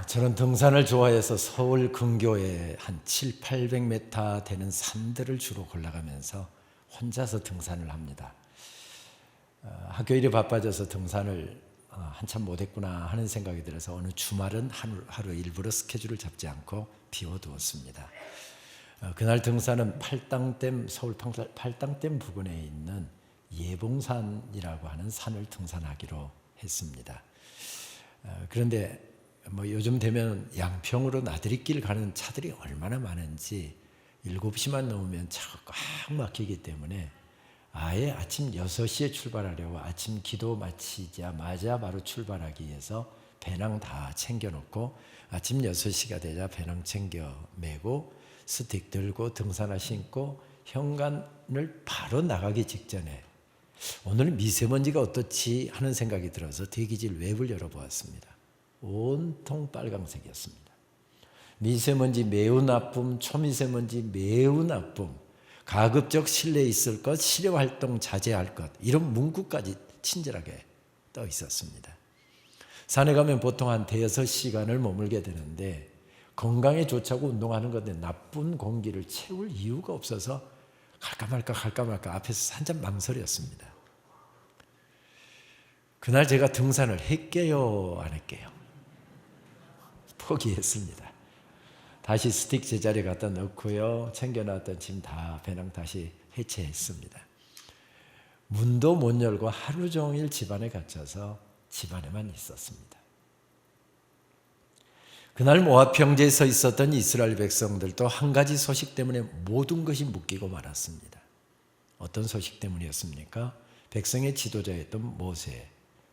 저는 등산을 좋아해서 서울 근교에 한 7, 800m 되는 산들을 주로 올라가면서 혼자서 등산을 합니다. 학교 일이 바빠져서 등산을 한참 못했구나 하는 생각이 들어서 어느 주말은 하루 일부러 스케줄을 잡지 않고 비워두었습니다. 그날 등산은 팔당댐, 서울 팔당댐 부근에 있는 예봉산이라고 하는 산을 등산하기로 했습니다. 그런데 요즘 되면 양평으로 나들이길 가는 차들이 얼마나 많은지 7시만 넘으면 차가 꽉 막히기 때문에 아예 아침 6시에 출발하려고 아침 기도 마치자마자 바로 출발하기 위해서 배낭 다 챙겨놓고 아침 6시가 되자 배낭 챙겨 메고 스틱 들고 등산화 신고 현관을 바로 나가기 직전에 오늘 미세먼지가 어떻지 하는 생각이 들어서 대기질 웹을 열어보았습니다. 온통 빨강색이었습니다. 미세먼지 매우 나쁨, 초미세먼지 매우 나쁨, 가급적 실내에 있을 것, 실외활동 자제할 것, 이런 문구까지 친절하게 떠 있었습니다. 산에 가면 보통 한 5-6시간을 머물게 되는데 건강에 좋자고 운동하는 건데 나쁜 공기를 채울 이유가 없어서 갈까 말까 앞에서 한참 망설였습니다. 그날 제가 등산을 할게요, 안 할게요? 포기했습니다. 다시 스틱 제자리에 갖다 넣고요. 챙겨놨던 짐 다 배낭 다시 해체했습니다. 문도 못 열고 하루 종일 집안에 갇혀서 집안에만 있었습니다. 그날 모압 평지에 서 있었던 이스라엘 백성들도 한 가지 소식 때문에 모든 것이 묶이고 말았습니다. 어떤 소식 때문이었습니까? 백성의 지도자였던 모세,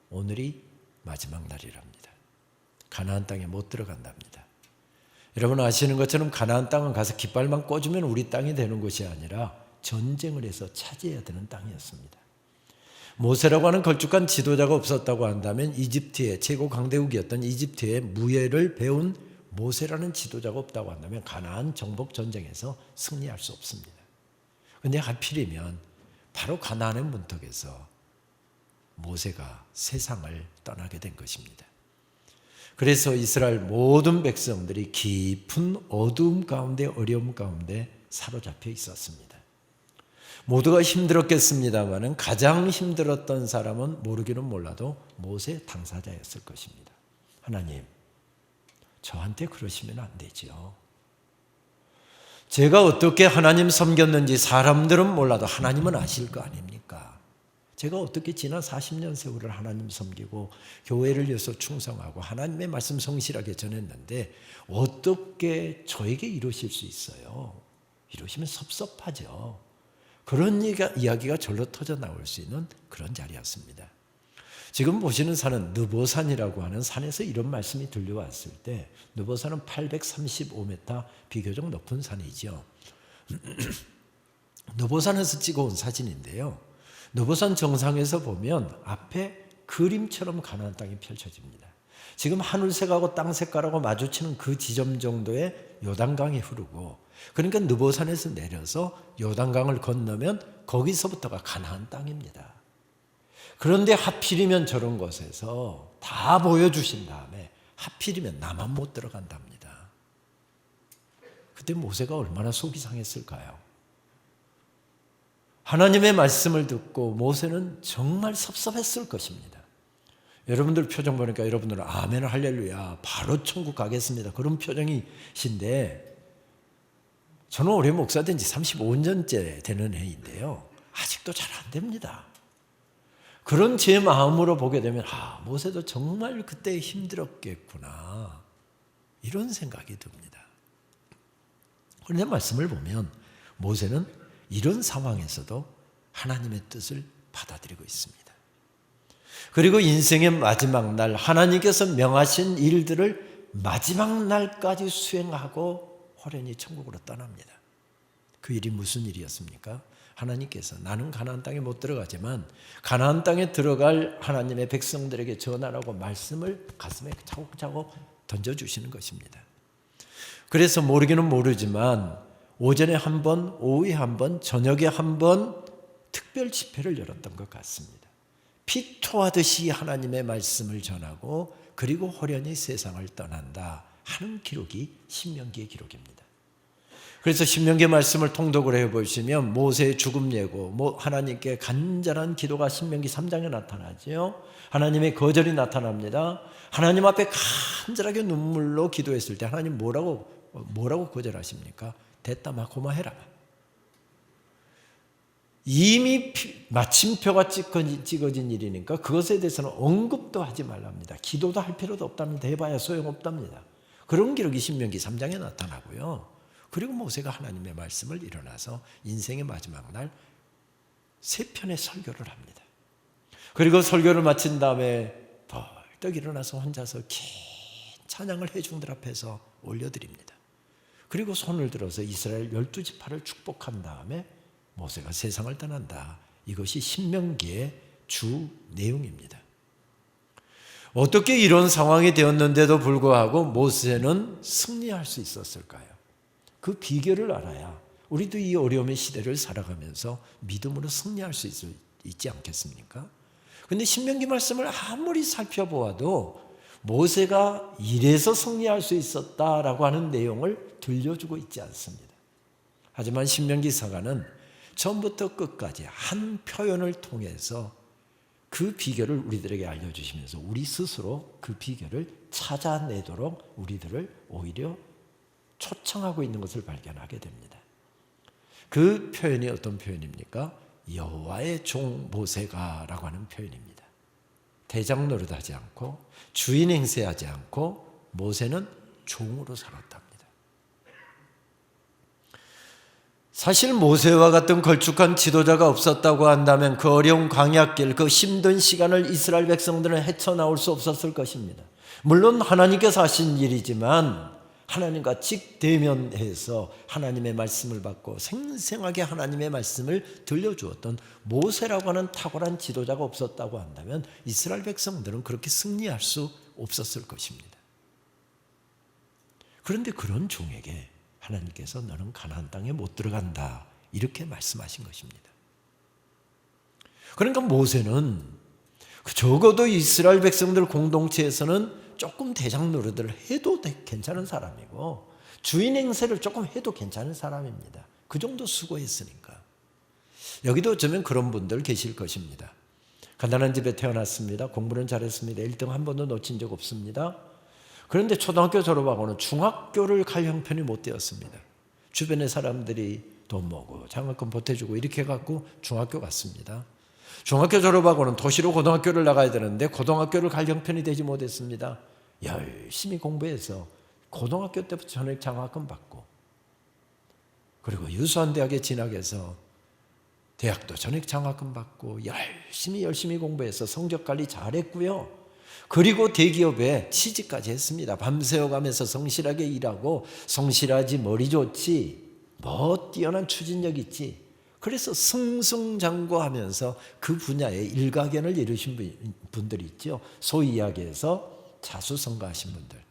오늘이 마지막 날이랍니다. 가나안 땅에 못 들어간답니다. 여러분 아시는 것처럼 가나안 땅은 가서 깃발만 꽂으면 우리 땅이 되는 것이 아니라 전쟁을 해서 차지해야 되는 땅이었습니다. 모세라고 하는 걸쭉한 지도자가 없었다고 한다면 이집트의 최고 강대국이었던 이집트의 무예를 배운 모세라는 지도자가 없다고 한다면 가나안 정복 전쟁에서 승리할 수 없습니다. 그런데 하필이면 바로 가나안의 문턱에서 모세가 세상을 떠나게 된 것입니다. 그래서 이스라엘 모든 백성들이 깊은 어두움 가운데 어려움 가운데 사로잡혀 있었습니다. 모두가 힘들었겠습니다만 가장 힘들었던 사람은 모르기는 몰라도 모세 당사자였을 것입니다. 하나님, 저한테 그러시면 안 되죠. 제가 어떻게 하나님 섬겼는지 사람들은 몰라도 하나님은 아실 거 아닙니까? 제가 어떻게 지난 40년 세월을 하나님 섬기고 교회를 위해서 충성하고 하나님의 말씀 성실하게 전했는데 어떻게 저에게 이러실 수 있어요? 이러시면 섭섭하죠. 그런 이야기가 절로 터져 나올 수 있는 그런 자리였습니다. 지금 보시는 산은 느보산이라고 하는 산에서 이런 말씀이 들려왔을 때 느보산은 835m 비교적 높은 산이죠. 느보산에서 찍어온 사진인데요. 느보산 정상에서 보면 앞에 그림처럼 가나안 땅이 펼쳐집니다. 지금 하늘색하고 땅색깔하고 마주치는 그 지점 정도의 요단강이 흐르고 그러니까 느보산에서 내려서 요단강을 건너면 거기서부터가 가나안 땅입니다. 그런데 하필이면 저런 곳에서 다 보여주신 다음에 하필이면 나만 못 들어간답니다. 그때 모세가 얼마나 속이 상했을까요? 하나님의 말씀을 듣고 모세는 정말 섭섭했을 것입니다. 여러분들 표정 보니까 여러분들은 아멘 할렐루야 바로 천국 가겠습니다 그런 표정이신데 저는 올해 목사 된 지 35년째 되는 해인데요. 아직도 잘 안 됩니다. 그런 제 마음으로 보게 되면 모세도 정말 그때 힘들었겠구나 이런 생각이 듭니다. 그런데 말씀을 보면 모세는 이런 상황에서도 하나님의 뜻을 받아들이고 있습니다. 그리고 인생의 마지막 날 하나님께서 명하신 일들을 마지막 날까지 수행하고 호련히 천국으로 떠납니다. 그 일이 무슨 일이었습니까? 하나님께서 나는 가나안 땅에 못 들어가지만 가나안 땅에 들어갈 하나님의 백성들에게 전하라고 말씀을 가슴에 차곡차곡 던져주시는 것입니다. 그래서 모르기는 모르지만 오전에 한 번, 오후에 한 번, 저녁에 한 번 특별 집회를 열었던 것 같습니다. 피토하듯이 하나님의 말씀을 전하고 그리고 호련히 세상을 떠난다 하는 기록이 신명기의 기록입니다. 그래서 신명기 말씀을 통독을 해보시면 모세의 죽음 예고, 하나님께 간절한 기도가 신명기 3장에 나타나죠. 하나님의 거절이 나타납니다. 하나님 앞에 간절하게 눈물로 기도했을 때 하나님 뭐라고 거절하십니까? 됐다 마 고마해라. 이미 마침표가 찍어진 일이니까 그것에 대해서는 언급도 하지 말랍니다. 기도도 할 필요도 없답니다. 해봐야 소용없답니다. 그런 기록이 신명기 3장에 나타나고요. 그리고 모세가 하나님의 말씀을 일어나서 인생의 마지막 날 3편의 설교를 합니다. 그리고 설교를 마친 다음에 벌떡 일어나서 혼자서 긴 찬양을 회중들 앞에서 올려드립니다. 그리고 손을 들어서 이스라엘 12지파를 축복한 다음에 모세가 세상을 떠난다. 이것이 신명기의 주 내용입니다. 어떻게 이런 상황이 되었는데도 불구하고 모세는 승리할 수 있었을까요? 그 비결을 알아야 우리도 이 어려움의 시대를 살아가면서 믿음으로 승리할 수 있지 않겠습니까? 그런데 신명기 말씀을 아무리 살펴보아도 모세가 이래서 승리할 수 있었다라고 하는 내용을 들려주고 있지 않습니다. 하지만 신명기사가는 처음부터 끝까지 한 표현을 통해서 그 비결을 우리들에게 알려주시면서 우리 스스로 그 비결을 찾아내도록 우리들을 오히려 초청하고 있는 것을 발견하게 됩니다. 그 표현이 어떤 표현입니까? 여호와의 종 모세가라고 하는 표현입니다. 대장 노릇하지 않고 주인 행세하지 않고 모세는 종으로 살았답니다. 사실 모세와 같은 걸쭉한 지도자가 없었다고 한다면 그 어려운 광야길, 그 힘든 시간을 이스라엘 백성들은 헤쳐나올 수 없었을 것입니다. 물론 하나님께서 하신 일이지만 하나님과 직대면해서 하나님의 말씀을 받고 생생하게 하나님의 말씀을 들려주었던 모세라고 하는 탁월한 지도자가 없었다고 한다면 이스라엘 백성들은 그렇게 승리할 수 없었을 것입니다. 그런데 그런 종에게 하나님께서 너는 가나안 땅에 못 들어간다 이렇게 말씀하신 것입니다. 그러니까 모세는 적어도 이스라엘 백성들 공동체에서는 조금 대장 노릇을 해도 괜찮은 사람이고 주인 행세를 조금 해도 괜찮은 사람입니다. 그 정도 수고했으니까. 여기도 어쩌면 그런 분들 계실 것입니다. 가난한 집에 태어났습니다. 공부는 잘했습니다. 1등 한 번도 놓친 적 없습니다. 그런데 초등학교 졸업하고는 중학교를 갈 형편이 못 되었습니다. 주변의 사람들이 돈 모으고 장학금 보태주고 이렇게 해갖고 중학교 갔습니다. 중학교 졸업하고는 도시로 고등학교를 나가야 되는데 고등학교를 갈 형편이 되지 못했습니다. 열심히 공부해서 고등학교 때부터 전액 장학금 받고 그리고 유수한 대학에 진학해서 대학도 전액 장학금 받고 열심히 공부해서 성적 관리 잘했고요. 그리고 대기업에 취직까지 했습니다. 밤새워가면서 성실하게 일하고 성실하지 머리 좋지 뭐 뛰어난 추진력 있지. 그래서 승승장구하면서 그 분야에 일가견을 이루신 분들이 있죠. 소위 이야기해서 자수성가하신 분들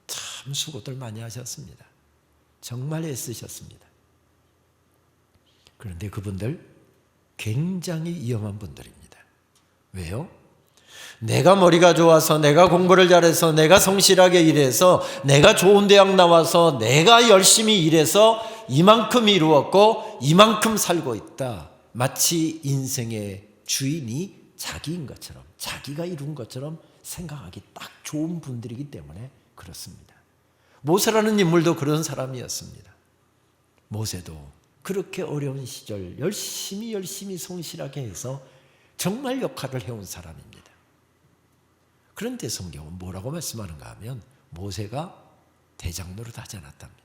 참 수고들 많이 하셨습니다. 정말 애쓰셨습니다. 그런데 그분들 굉장히 위험한 분들입니다. 왜요? 내가 머리가 좋아서 내가 공부를 잘해서 내가 성실하게 일해서 내가 좋은 대학 나와서 내가 열심히 일해서 이만큼 이루었고 이만큼 살고 있다. 마치 인생의 주인이 자기인 것처럼 자기가 이룬 것처럼 생각하기 딱 좋은 분들이기 때문에 그렇습니다. 모세라는 인물도 그런 사람이었습니다. 모세도 그렇게 어려운 시절 열심히 성실하게 해서 정말 역할을 해온 사람입니다. 그런데 성경은 뭐라고 말씀하는가 하면 모세가 대장 노릇 하지 않았답니다.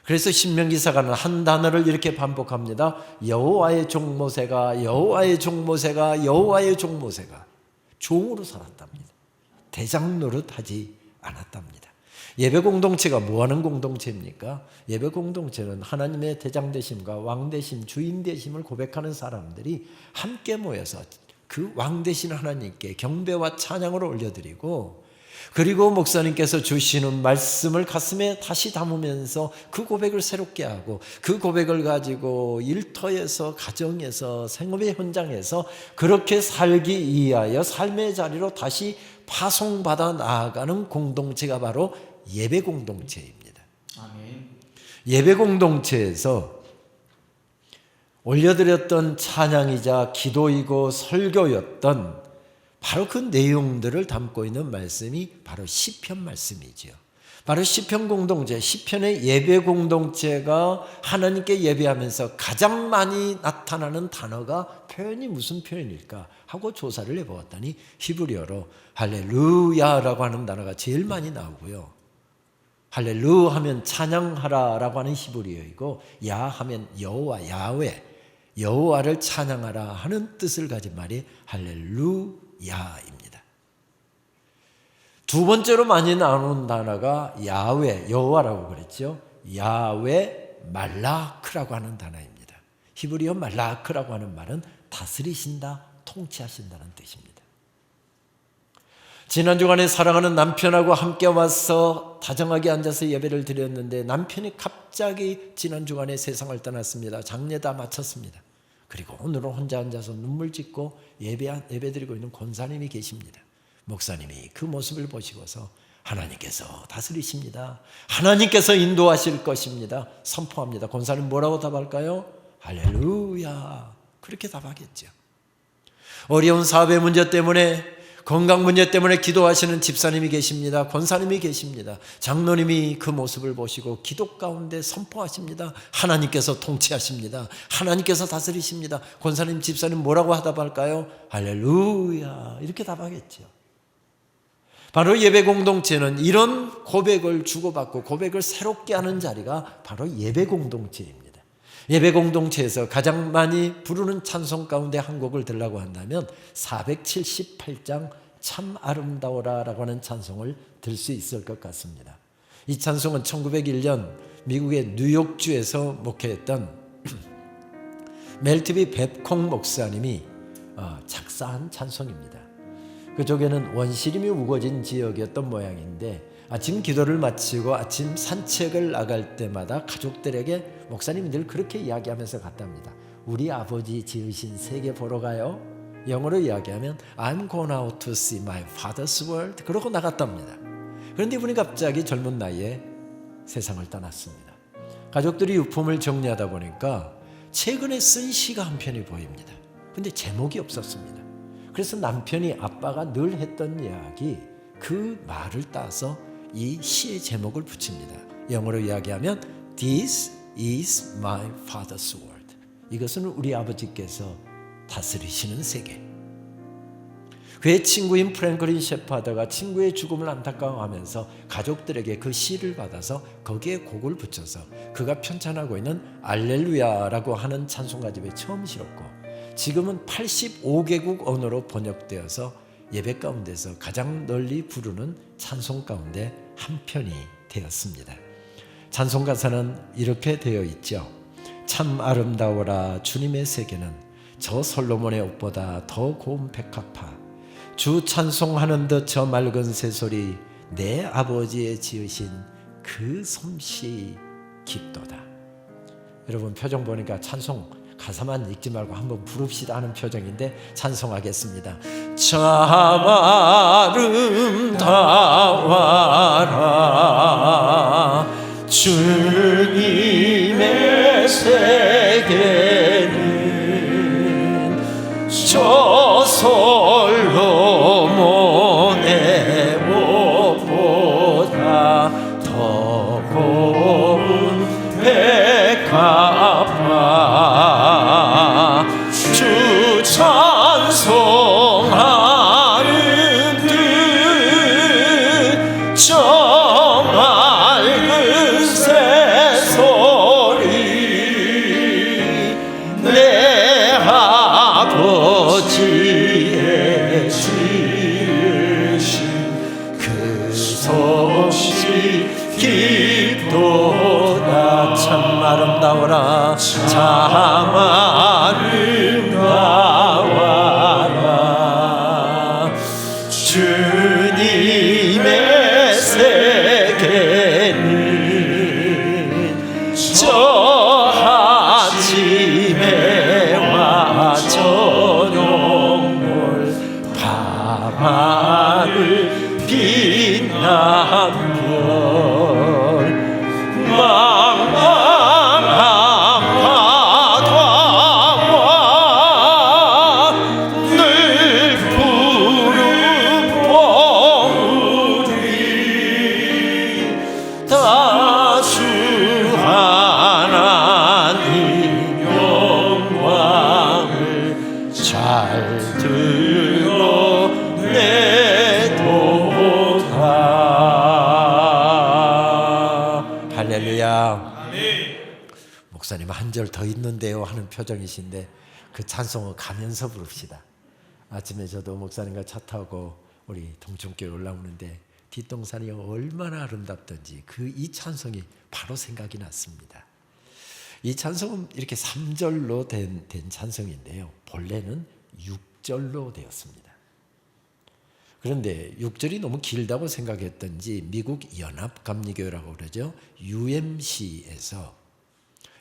그래서 신명기사가는 한 단어를 이렇게 반복합니다. 여호와의 종 모세가 여호와의 종 모세가 여호와의 종 모세가 종으로 살았답니다. 대장 노릇 하지 않았답니다. 예배 공동체가 뭐하는 공동체입니까? 예배 공동체는 하나님의 대장 되심과 왕 되심, 주인 되심을 고백하는 사람들이 함께 모여서 그 왕 되신 하나님께 경배와 찬양을 올려드리고 그리고 목사님께서 주시는 말씀을 가슴에 다시 담으면서 그 고백을 새롭게 하고 그 고백을 가지고 일터에서 가정에서 생업의 현장에서 그렇게 살기 위하여 삶의 자리로 다시 파송받아 나아가는 공동체가 바로 예배 공동체입니다. 아멘. 예배 공동체에서 올려드렸던 찬양이자 기도이고 설교였던 바로 그 내용들을 담고 있는 말씀이 바로 시편 말씀이지요. 바로 시편 공동체, 시편의 예배 공동체가 하나님께 예배하면서 가장 많이 나타나는 단어가 표현이 무슨 표현일까 하고 조사를 해보았더니 히브리어로 할렐루야라고 하는 단어가 제일 많이 나오고요. 할렐루 하면 찬양하라라고 하는 히브리어이고, 야 하면 여호와, 야훼, 여호와를 찬양하라 하는 뜻을 가진 말이 할렐루야입니다. 두 번째로 많이 나오는 단어가 야훼, 여호와라고 그랬죠. 야훼 말라크라고 하는 단어입니다. 히브리어 말라크라고 하는 말은 다스리신다, 통치하신다는 뜻입니다. 지난 주간에 사랑하는 남편하고 함께 와서 다정하게 앉아서 예배를 드렸는데 남편이 갑자기 지난 주간에 세상을 떠났습니다. 장례 다 마쳤습니다. 그리고 오늘은 혼자 앉아서 눈물 짓고 예배드리고 있는 권사님이 계십니다. 목사님이 그 모습을 보시고서 하나님께서 다스리십니다, 하나님께서 인도하실 것입니다 선포합니다. 권사님 뭐라고 답할까요? 할렐루야, 그렇게 답하겠죠. 어려운 사업의 문제 때문에, 건강 문제 때문에 기도하시는 집사님이 계십니다. 권사님이 계십니다. 장로님이 그 모습을 보시고 기도 가운데 선포하십니다. 하나님께서 통치하십니다, 하나님께서 다스리십니다. 권사님, 집사님 뭐라고 답할까요? 할렐루야, 이렇게 답하겠죠. 바로 예배 공동체는 이런 고백을 주고받고 고백을 새롭게 하는 자리가 바로 예배 공동체입니다. 예배 공동체에서 가장 많이 부르는 찬송 가운데 한 곡을 들라고 한다면 478장 참 아름다워라 라고 하는 찬송을 들 수 있을 것 같습니다. 이 찬송은 1901년 미국의 뉴욕주에서 목회했던 멜트비 뱁콩 목사님이 작사한 찬송입니다. 그쪽에는 원시림이 우거진 지역이었던 모양인데 아침 기도를 마치고 아침 산책을 나갈 때마다 가족들에게 목사님이 늘 그렇게 이야기하면서 갔답니다. 우리 아버지 지으신 세계 보러 가요. 영어로 이야기하면 I'm going out to see my father's world. 그러고 나갔답니다. 그런데 이분이 갑자기 젊은 나이에 세상을 떠났습니다. 가족들이 유품을 정리하다 보니까 최근에 쓴 시가 한 편이 보입니다. 근데 제목이 없었습니다. 그래서 남편이 아빠가 늘 했던 이야기, 그 말을 따서 이 시의 제목을 붙입니다. 영어로 이야기하면 This is my father's world. 이것은 우리 아버지께서 다스리시는 세계. 그의 친구인 프랭클린 셰파드가 친구의 죽음을 안타까워하면서 가족들에게 그 시를 받아서 거기에 곡을 붙여서 그가 편찬하고 있는 알렐루야라고 하는 찬송가집에 처음 실었고, 지금은 85개국 언어로 번역되어서 예배 가운데서 가장 널리 부르는 찬송 가운데 한 편이 되었습니다. 찬송 가사는 이렇게 되어 있죠. 참 아름다워라 주님의 세계는 저 솔로몬의 옷보다 더 고운 백합화, 주 찬송하는 듯 저 맑은 새소리, 내 아버지의 지으신 그 솜씨 깊도다. 여러분 표정 보니까 찬송 가사만 읽지 말고 한번 부릅시다 하는 표정인데 찬송하겠습니다. 참 아름다워라 주님의 세계는 저 솔로몬의 옷보다 더 고운 백합화, 주 찬송하는 듯 저 맑은 새소리, 내 아버지의 지으신 그 솜씨 깊도다. 참 아름다워라 참 아름다워라 주님의 세계는 저 아침에와 저녁물 밤하늘 빛난 별 망망한 바다와 늘 푸른 봉우리 다주 하나님 영광을 잘 드러내도다. 할렐루야. 목사님 한 절 더 있는데요 하는 표정이신데 그 찬송을 가면서 부릅시다. 아침에 저도 목사님과 차 타고 우리 동천교회 올라오는데 뒷동산이 얼마나 아름답던지 이 찬송이 바로 생각이 났습니다. 이 찬송은 이렇게 3절로 된 찬송인데요, 본래는 6절로 되었습니다. 그런데 6절이 너무 길다고 생각했던지 미국 연합감리교회라고 그러죠, UMC에서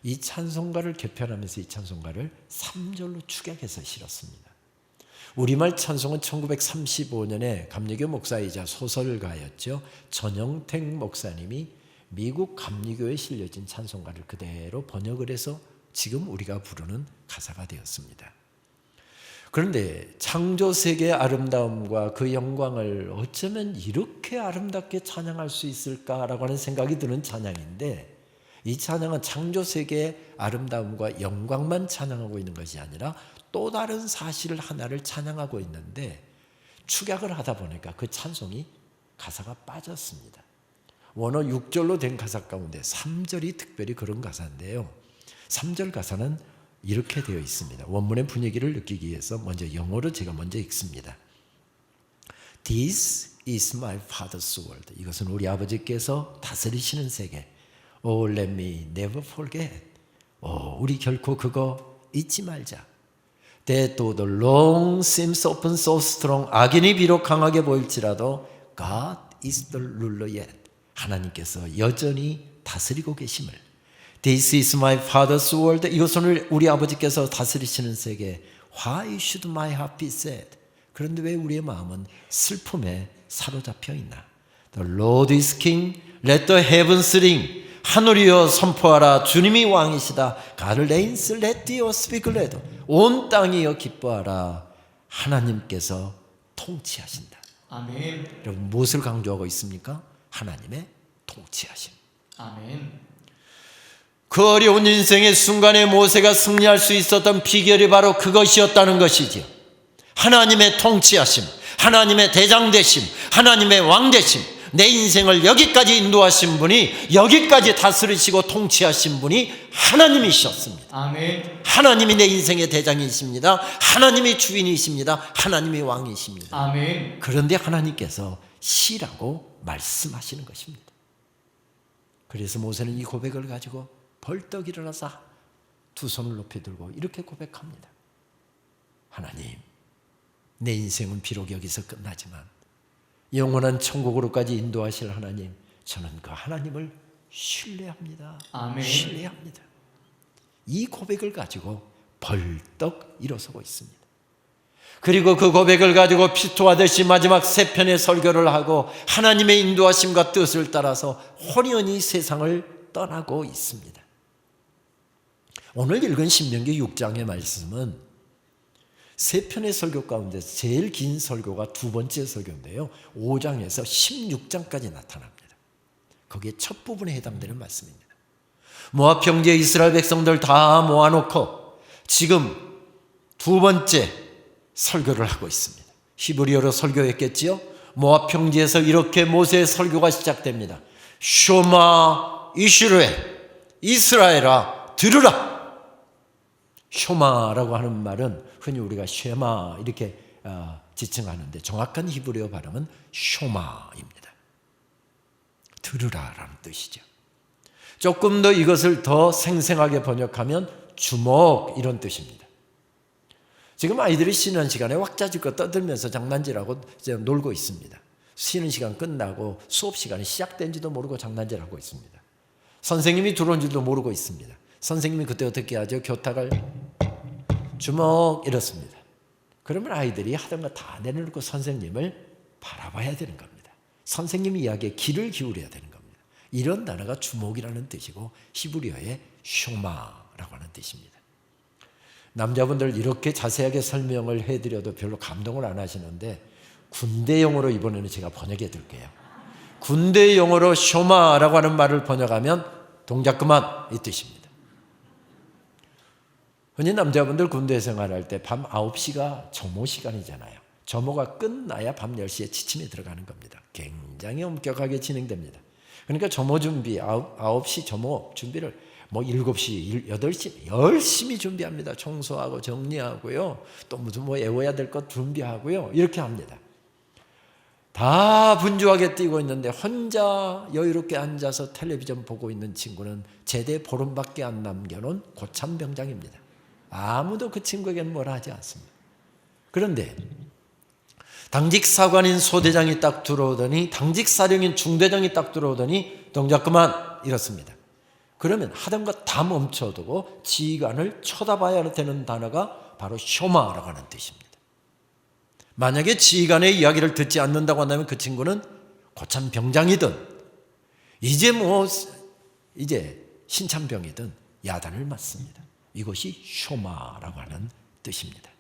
이 찬송가를 개편하면서 이 찬송가를 3절로 축약해서 실었습니다. 우리말 찬송은 1935년에 감리교 목사이자 소설가였죠, 전영택 목사님이 미국 감리교에 실려진 찬송가를 그대로 번역을 해서 지금 우리가 부르는 가사가 되었습니다. 그런데 창조세계의 아름다움과 그 영광을 어쩌면 이렇게 아름답게 찬양할 수 있을까라고 하는 생각이 드는 찬양인데, 이 찬양은 창조세계의 아름다움과 영광만 찬양하고 있는 것이 아니라 또 다른 사실 하나를 찬양하고 있는데, 축약을 하다 보니까 그 찬송이 가사가 빠졌습니다. 원어 6절로 된 가사 가운데 3절이 특별히 그런 가사인데요, 3절 가사는 이렇게 되어 있습니다. 원문의 분위기를 느끼기 위해서 먼저 영어로 제가 먼저 읽습니다. This is my father's world. 이것은 우리 아버지께서 다스리시는 세계. Oh, let me never forget. 우리 결코 그거 잊지 말자. That though the wrong seems often so strong. 악인이 비록 강하게 보일지라도 God is the ruler yet. 하나님께서 여전히 다스리고 계심을. This is my father's world. 이것은 우리 아버지께서 다스리시는 세계. Why should my heart be sad? 그런데 왜 우리의 마음은 슬픔에 사로잡혀 있나? The Lord is king. Let the heavens ring. 하늘이여 선포하라. 주님이 왕이시다. God reigns. Let the earth be glad. 온 땅이여 기뻐하라. 하나님께서 통치하신다. 아멘. 여러분 무엇을 강조하고 있습니까? 하나님의 통치하심. 아멘. 그 어려운 인생의 순간에 모세가 승리할 수 있었던 비결이 바로 그것이었다는 것이지요. 하나님의 통치하심, 하나님의 대장 되심, 하나님의 왕 되심. 내 인생을 여기까지 인도하신 분이, 여기까지 다스리시고 통치하신 분이 하나님이셨습니다. 아멘. 하나님이 내 인생의 대장이십니다. 하나님이 주인이십니다. 하나님이 왕이십니다. 아멘. 그런데 하나님께서 쉬라고 말씀하시는 것입니다. 그래서 모세는 이 고백을 가지고 벌떡 일어나서 두 손을 높이 들고 이렇게 고백합니다. 하나님, 내 인생은 비록 여기서 끝나지만 영원한 천국으로까지 인도하실 하나님, 저는 그 하나님을 신뢰합니다. 아멘. 신뢰합니다. 이 고백을 가지고 벌떡 일어서고 있습니다. 그리고 그 고백을 가지고 피투하듯이 마지막 세 편의 설교를 하고 하나님의 인도하심과 뜻을 따라서 혼연히 세상을 떠나고 있습니다. 오늘 읽은 신명기 6장의 말씀은 세 편의 설교 가운데 제일 긴 설교가 두 번째 설교인데요, 5장에서 16장까지 나타납니다. 거기에 첫 부분에 해당되는 말씀입니다. 모압 평지에 이스라엘 백성들 다 모아놓고 지금 두 번째 설교를 하고 있습니다. 히브리어로 설교했겠지요. 모압 평지에서 이렇게 모세의 설교가 시작됩니다. 쇼마 이스라엘, 이스라엘아 들으라. 쇼마라고 하는 말은 흔히 우리가 쉐마 이렇게 지칭하는데 정확한 히브리어 발음은 쇼마입니다. 들으라라는 뜻이죠. 조금 더 이것을 더 생생하게 번역하면 주목 이런 뜻입니다. 지금 아이들이 쉬는 시간에 왁자지껄 떠들면서 장난질하고 놀고 있습니다. 쉬는 시간 끝나고 수업 시간이 시작된지도 모르고 장난질하고 있습니다. 선생님이 들어온 줄도 모르고 있습니다. 선생님이 그때 어떻게 하죠? 교탁을 주먹 이렇습니다. 그러면 아이들이 하던 거 다 내려놓고 선생님을 바라봐야 되는 겁니다. 선생님 이야기에 귀를 기울여야 되는 겁니다. 이런 단어가 주목이라는 뜻이고 히브리어의 쇼마라고 하는 뜻입니다. 남자분들 이렇게 자세하게 설명을 해드려도 별로 감동을 안 하시는데 군대 용어로 이번에는 제가 번역해 드릴게요. 군대 용어로 쇼마라고 하는 말을 번역하면 동작 그만 이 뜻입니다. 흔히 남자분들 군대 생활할 때 밤 9시가 점호 시간이잖아요. 점호가 끝나야 밤 10시에 지침이 들어가는 겁니다. 굉장히 엄격하게 진행됩니다. 그러니까 점호 준비, 9시 점호 준비를 7시, 8시 열심히 준비합니다. 청소하고 정리하고요. 또 무슨 외워야 될 것 준비하고요. 이렇게 합니다. 다 분주하게 뛰고 있는데 혼자 여유롭게 앉아서 텔레비전 보고 있는 친구는 제대 보름밖에 안 남겨놓은 고참병장입니다. 아무도 그 친구에게는 뭐라 하지 않습니다. 그런데 당직 사관인 소대장이 딱 들어오더니 당직 사령인 중대장이 딱 들어오더니 동작 그만 이렇습니다. 그러면 하던 것 다 멈춰두고 지휘관을 쳐다봐야 되는 단어가 바로 쇼마라고 하는 뜻입니다. 만약에 지휘관의 이야기를 듣지 않는다고 한다면 그 친구는 고참 병장이든 이제 신참병이든 야단을 맞습니다. 이것이 쇼마라고 하는 뜻입니다.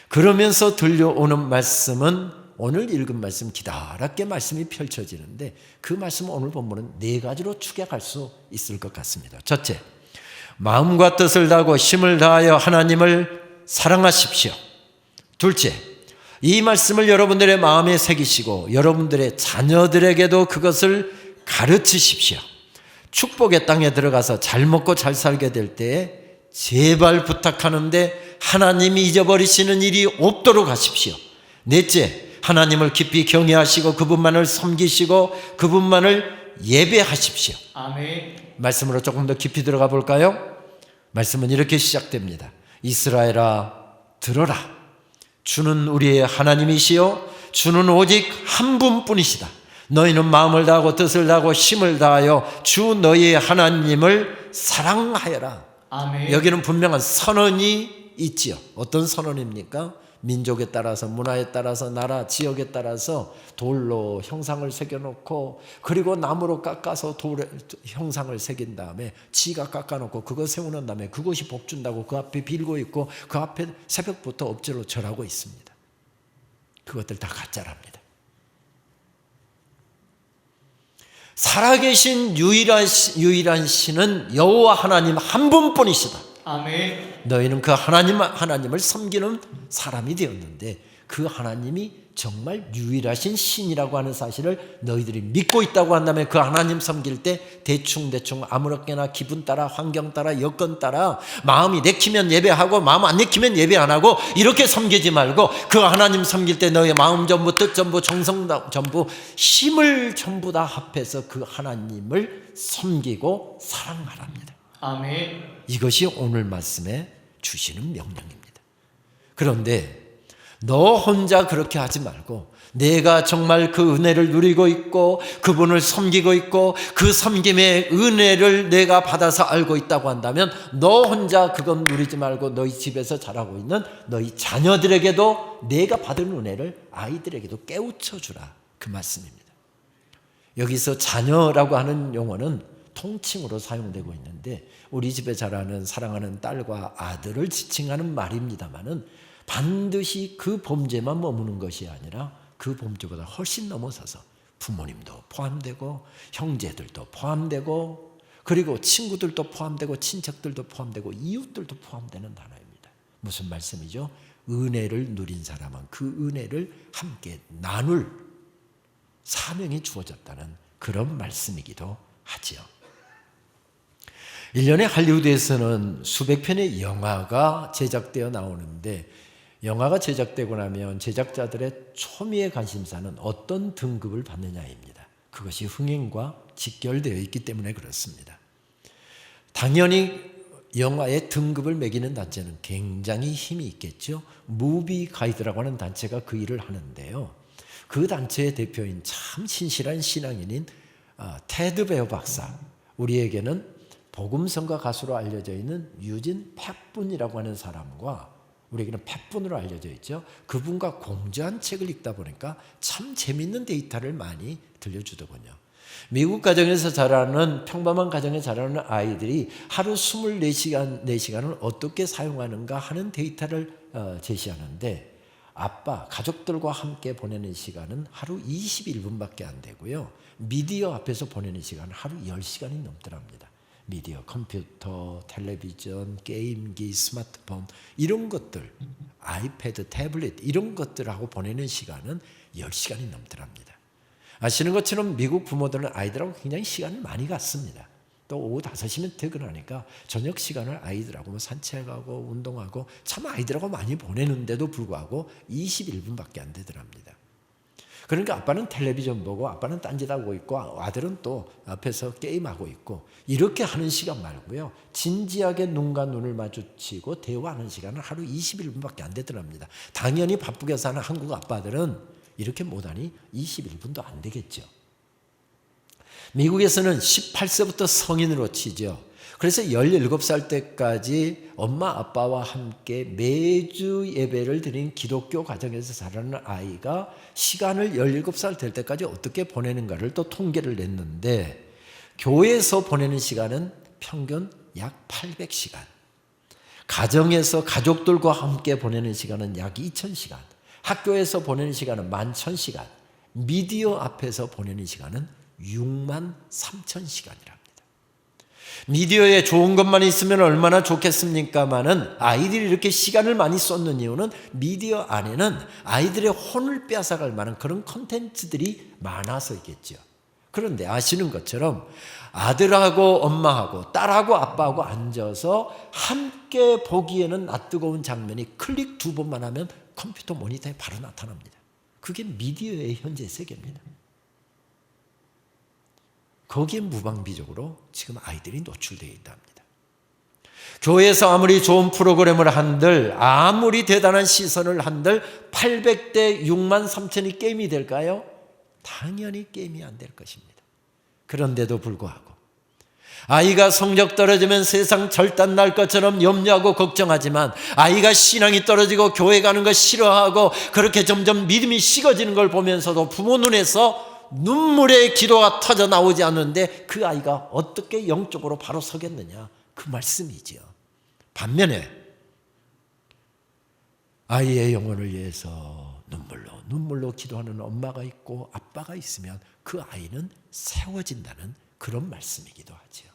그러면서 들려오는 말씀은 오늘 읽은 말씀 기다랗게 말씀이 펼쳐지는데 그 말씀 오늘 본문은 4가지로 축약할 수 있을 것 같습니다. 첫째, 마음과 뜻을 다하고 힘을 다하여 하나님을 사랑하십시오. 둘째, 이 말씀을 여러분들의 마음에 새기시고 여러분들의 자녀들에게도 그것을 가르치십시오. 축복의 땅에 들어가서 잘 먹고 잘 살게 될 때에 제발 부탁하는데 하나님이 잊어버리시는 일이 없도록 하십시오. 넷째, 하나님을 깊이 경외하시고 그분만을 섬기시고 그분만을 예배하십시오. 아멘. 말씀으로 조금 더 깊이 들어가 볼까요? 말씀은 이렇게 시작됩니다. 이스라엘아 들어라. 주는 우리의 하나님이시요 주는 오직 한 분뿐이시다. 너희는 마음을 다하고 뜻을 다하고 힘을 다하여 주 너희의 하나님을 사랑하여라. 아멘. 여기는 분명한 선언이 있지요. 어떤 선언입니까? 민족에 따라서 문화에 따라서 나라 지역에 따라서 돌로 형상을 새겨놓고 그리고 나무로 깎아서 돌에 형상을 새긴 다음에 지가 깎아놓고 그거 세우는 다음에 그것이 복 준다고 그 앞에 빌고 있고 그 앞에 새벽부터 엎질러 절하고 있습니다. 그것들 다 가짜랍니다. 살아계신 유일한 신은 여호와 하나님 한 분뿐이시다. 아멘. 너희는 그 하나님을 섬기는 사람이 되었는데 그 하나님이 정말 유일하신 신이라고 하는 사실을 너희들이 믿고 있다고 한다면 그 하나님 섬길 때 대충 아무렇게나 기분 따라 환경 따라 여건 따라 마음이 내키면 예배하고 마음 안 내키면 예배 안 하고 이렇게 섬기지 말고 그 하나님 섬길 때 너의 마음 전부 뜻 전부 정성 전부 힘을 전부 다 합해서 그 하나님을 섬기고 사랑하랍니다. 아멘. 이것이 오늘 말씀에 주시는 명령입니다. 그런데 너 혼자 그렇게 하지 말고 내가 정말 그 은혜를 누리고 있고 그분을 섬기고 있고 그 섬김의 은혜를 내가 받아서 알고 있다고 한다면 너 혼자 그건 누리지 말고 너희 집에서 자라고 있는 너희 자녀들에게도 내가 받은 은혜를 아이들에게도 깨우쳐 주라 그 말씀입니다. 여기서 자녀라고 하는 용어는 통칭으로 사용되고 있는데 우리 집에 자라는 사랑하는 딸과 아들을 지칭하는 말입니다마는 반드시 그 범죄만 머무는 것이 아니라 그 범죄보다 훨씬 넘어서서 부모님도 포함되고 형제들도 포함되고 그리고 친구들도 포함되고 친척들도 포함되고 이웃들도 포함되는 단어입니다. 무슨 말씀이죠? 은혜를 누린 사람은 그 은혜를 함께 나눌 사명이 주어졌다는 그런 말씀이기도 하지요. 1년에 할리우드에서는 수백 편의 영화가 제작되어 나오는데 영화가 제작되고 나면 제작자들의 초미의 관심사는 어떤 등급을 받느냐입니다. 그것이 흥행과 직결되어 있기 때문에 그렇습니다. 당연히 영화의 등급을 매기는 단체는 굉장히 힘이 있겠죠. 무비 가이드라고 하는 단체가 그 일을 하는데요. 그 단체의 대표인 참 신실한 신앙인인 테드 베어 박사, 우리에게는 복음성가 가수로 알려져 있는 유진 팻분이라고 하는 사람과 우리에게는 팻분으로 알려져 있죠. 그분과 공저한 책을 읽다 보니까 참 재밌는 데이터를 많이 들려주더군요. 미국 가정에서 자라는 평범한 가정에 자라는 아이들이 하루 24시간을 어떻게 사용하는가 하는 데이터를 제시하는데, 아빠, 가족들과 함께 보내는 시간은 하루 21분밖에 안 되고요. 미디어 앞에서 보내는 시간은 하루 10시간이 넘더랍니다. 미디어, 컴퓨터, 텔레비전, 게임기, 스마트폰 이런 것들, 아이패드, 태블릿 이런 것들하고 보내는 시간은 10시간이 넘더랍니다. 아시는 것처럼 미국 부모들은 아이들하고 굉장히 시간을 많이 갖습니다. 또 오후 5시면 퇴근하니까 저녁 시간을 아이들하고 산책하고 운동하고 참 아이들하고 많이 보내는데도 불구하고 21분밖에 안 되더랍니다. 그러니까 아빠는 텔레비전 보고 아빠는 딴짓하고 있고 아들은 또 앞에서 게임하고 있고 이렇게 하는 시간 말고요. 진지하게 눈과 눈을 마주치고 대화하는 시간은 하루 21분밖에 안 되더랍니다. 당연히 바쁘게 사는 한국 아빠들은 이렇게 못하니 21분도 안 되겠죠. 미국에서는 18세부터 성인으로 치죠. 그래서 17살 때까지 엄마 아빠와 함께 매주 예배를 드린 기독교 가정에서 자라는 아이가 시간을 17살 될 때까지 어떻게 보내는가를 또 통계를 냈는데, 교회에서 보내는 시간은 평균 약 800시간, 가정에서 가족들과 함께 보내는 시간은 약 2000시간, 학교에서 보내는 시간은 11,000시간, 미디어 앞에서 보내는 시간은 63,000시간이랍니다. 미디어에 좋은 것만 있으면 얼마나 좋겠습니까마는 아이들이 이렇게 시간을 많이 쏟는 이유는 미디어 안에는 아이들의 혼을 빼앗아갈 만한 그런 콘텐츠들이 많아서이겠죠. 그런데 아시는 것처럼 아들하고 엄마하고 딸하고 아빠하고 앉아서 함께 보기에는 낯뜨거운 장면이 클릭 2번만 하면 컴퓨터 모니터에 바로 나타납니다. 그게 미디어의 현재 세계입니다. 거기에 무방비적으로 지금 아이들이 노출되어 있답니다. 교회에서 아무리 좋은 프로그램을 한들, 아무리 대단한 시선을 한들 800대 63,000이 게임이 될까요? 당연히 게임이 안 될 것입니다. 그런데도 불구하고 아이가 성적 떨어지면 세상 절단 날 것처럼 염려하고 걱정하지만, 아이가 신앙이 떨어지고 교회 가는 거 싫어하고 그렇게 점점 믿음이 식어지는 걸 보면서도 부모 눈에서 눈물의 기도가 터져 나오지 않는데 그 아이가 어떻게 영적으로 바로 서겠느냐, 그 말씀이지요. 반면에 아이의 영혼을 위해서 눈물로 기도하는 엄마가 있고 아빠가 있으면 그 아이는 세워진다는 그런 말씀이기도 하지요.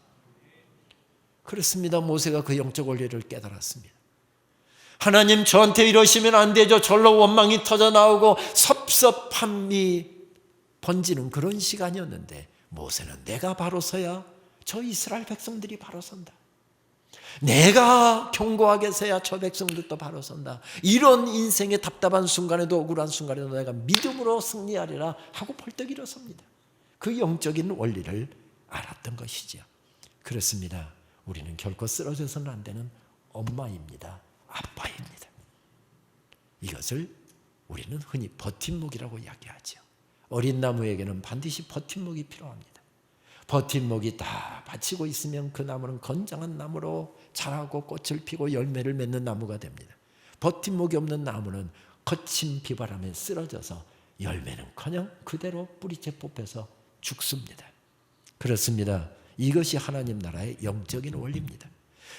그렇습니다. 모세가 그 영적 원리를 깨달았습니다. 하나님, 저한테 이러시면 안 되죠. 절로 원망이 터져 나오고 섭섭함이 번지는 그런 시간이었는데, 모세는 내가 바로 서야 저 이스라엘 백성들이 바로 선다. 내가 견고하게 서야 저 백성들도 바로 선다. 이런 인생의 답답한 순간에도 억울한 순간에도 내가 믿음으로 승리하리라 하고 벌떡 일어섭니다. 그 영적인 원리를 알았던 것이죠. 그렇습니다. 우리는 결코 쓰러져서는 안 되는 엄마입니다. 아빠입니다. 이것을 우리는 흔히 버팀목이라고 이야기하죠. 어린 나무에게는 반드시 버팀목이 필요합니다. 버팀목이 다 받치고 있으면 그 나무는 건장한 나무로 자라고 꽃을 피고 열매를 맺는 나무가 됩니다. 버팀목이 없는 나무는 거친 비바람에 쓰러져서 열매는커녕 그대로 뿌리채 뽑혀서 죽습니다. 그렇습니다. 이것이 하나님 나라의 영적인 원리입니다.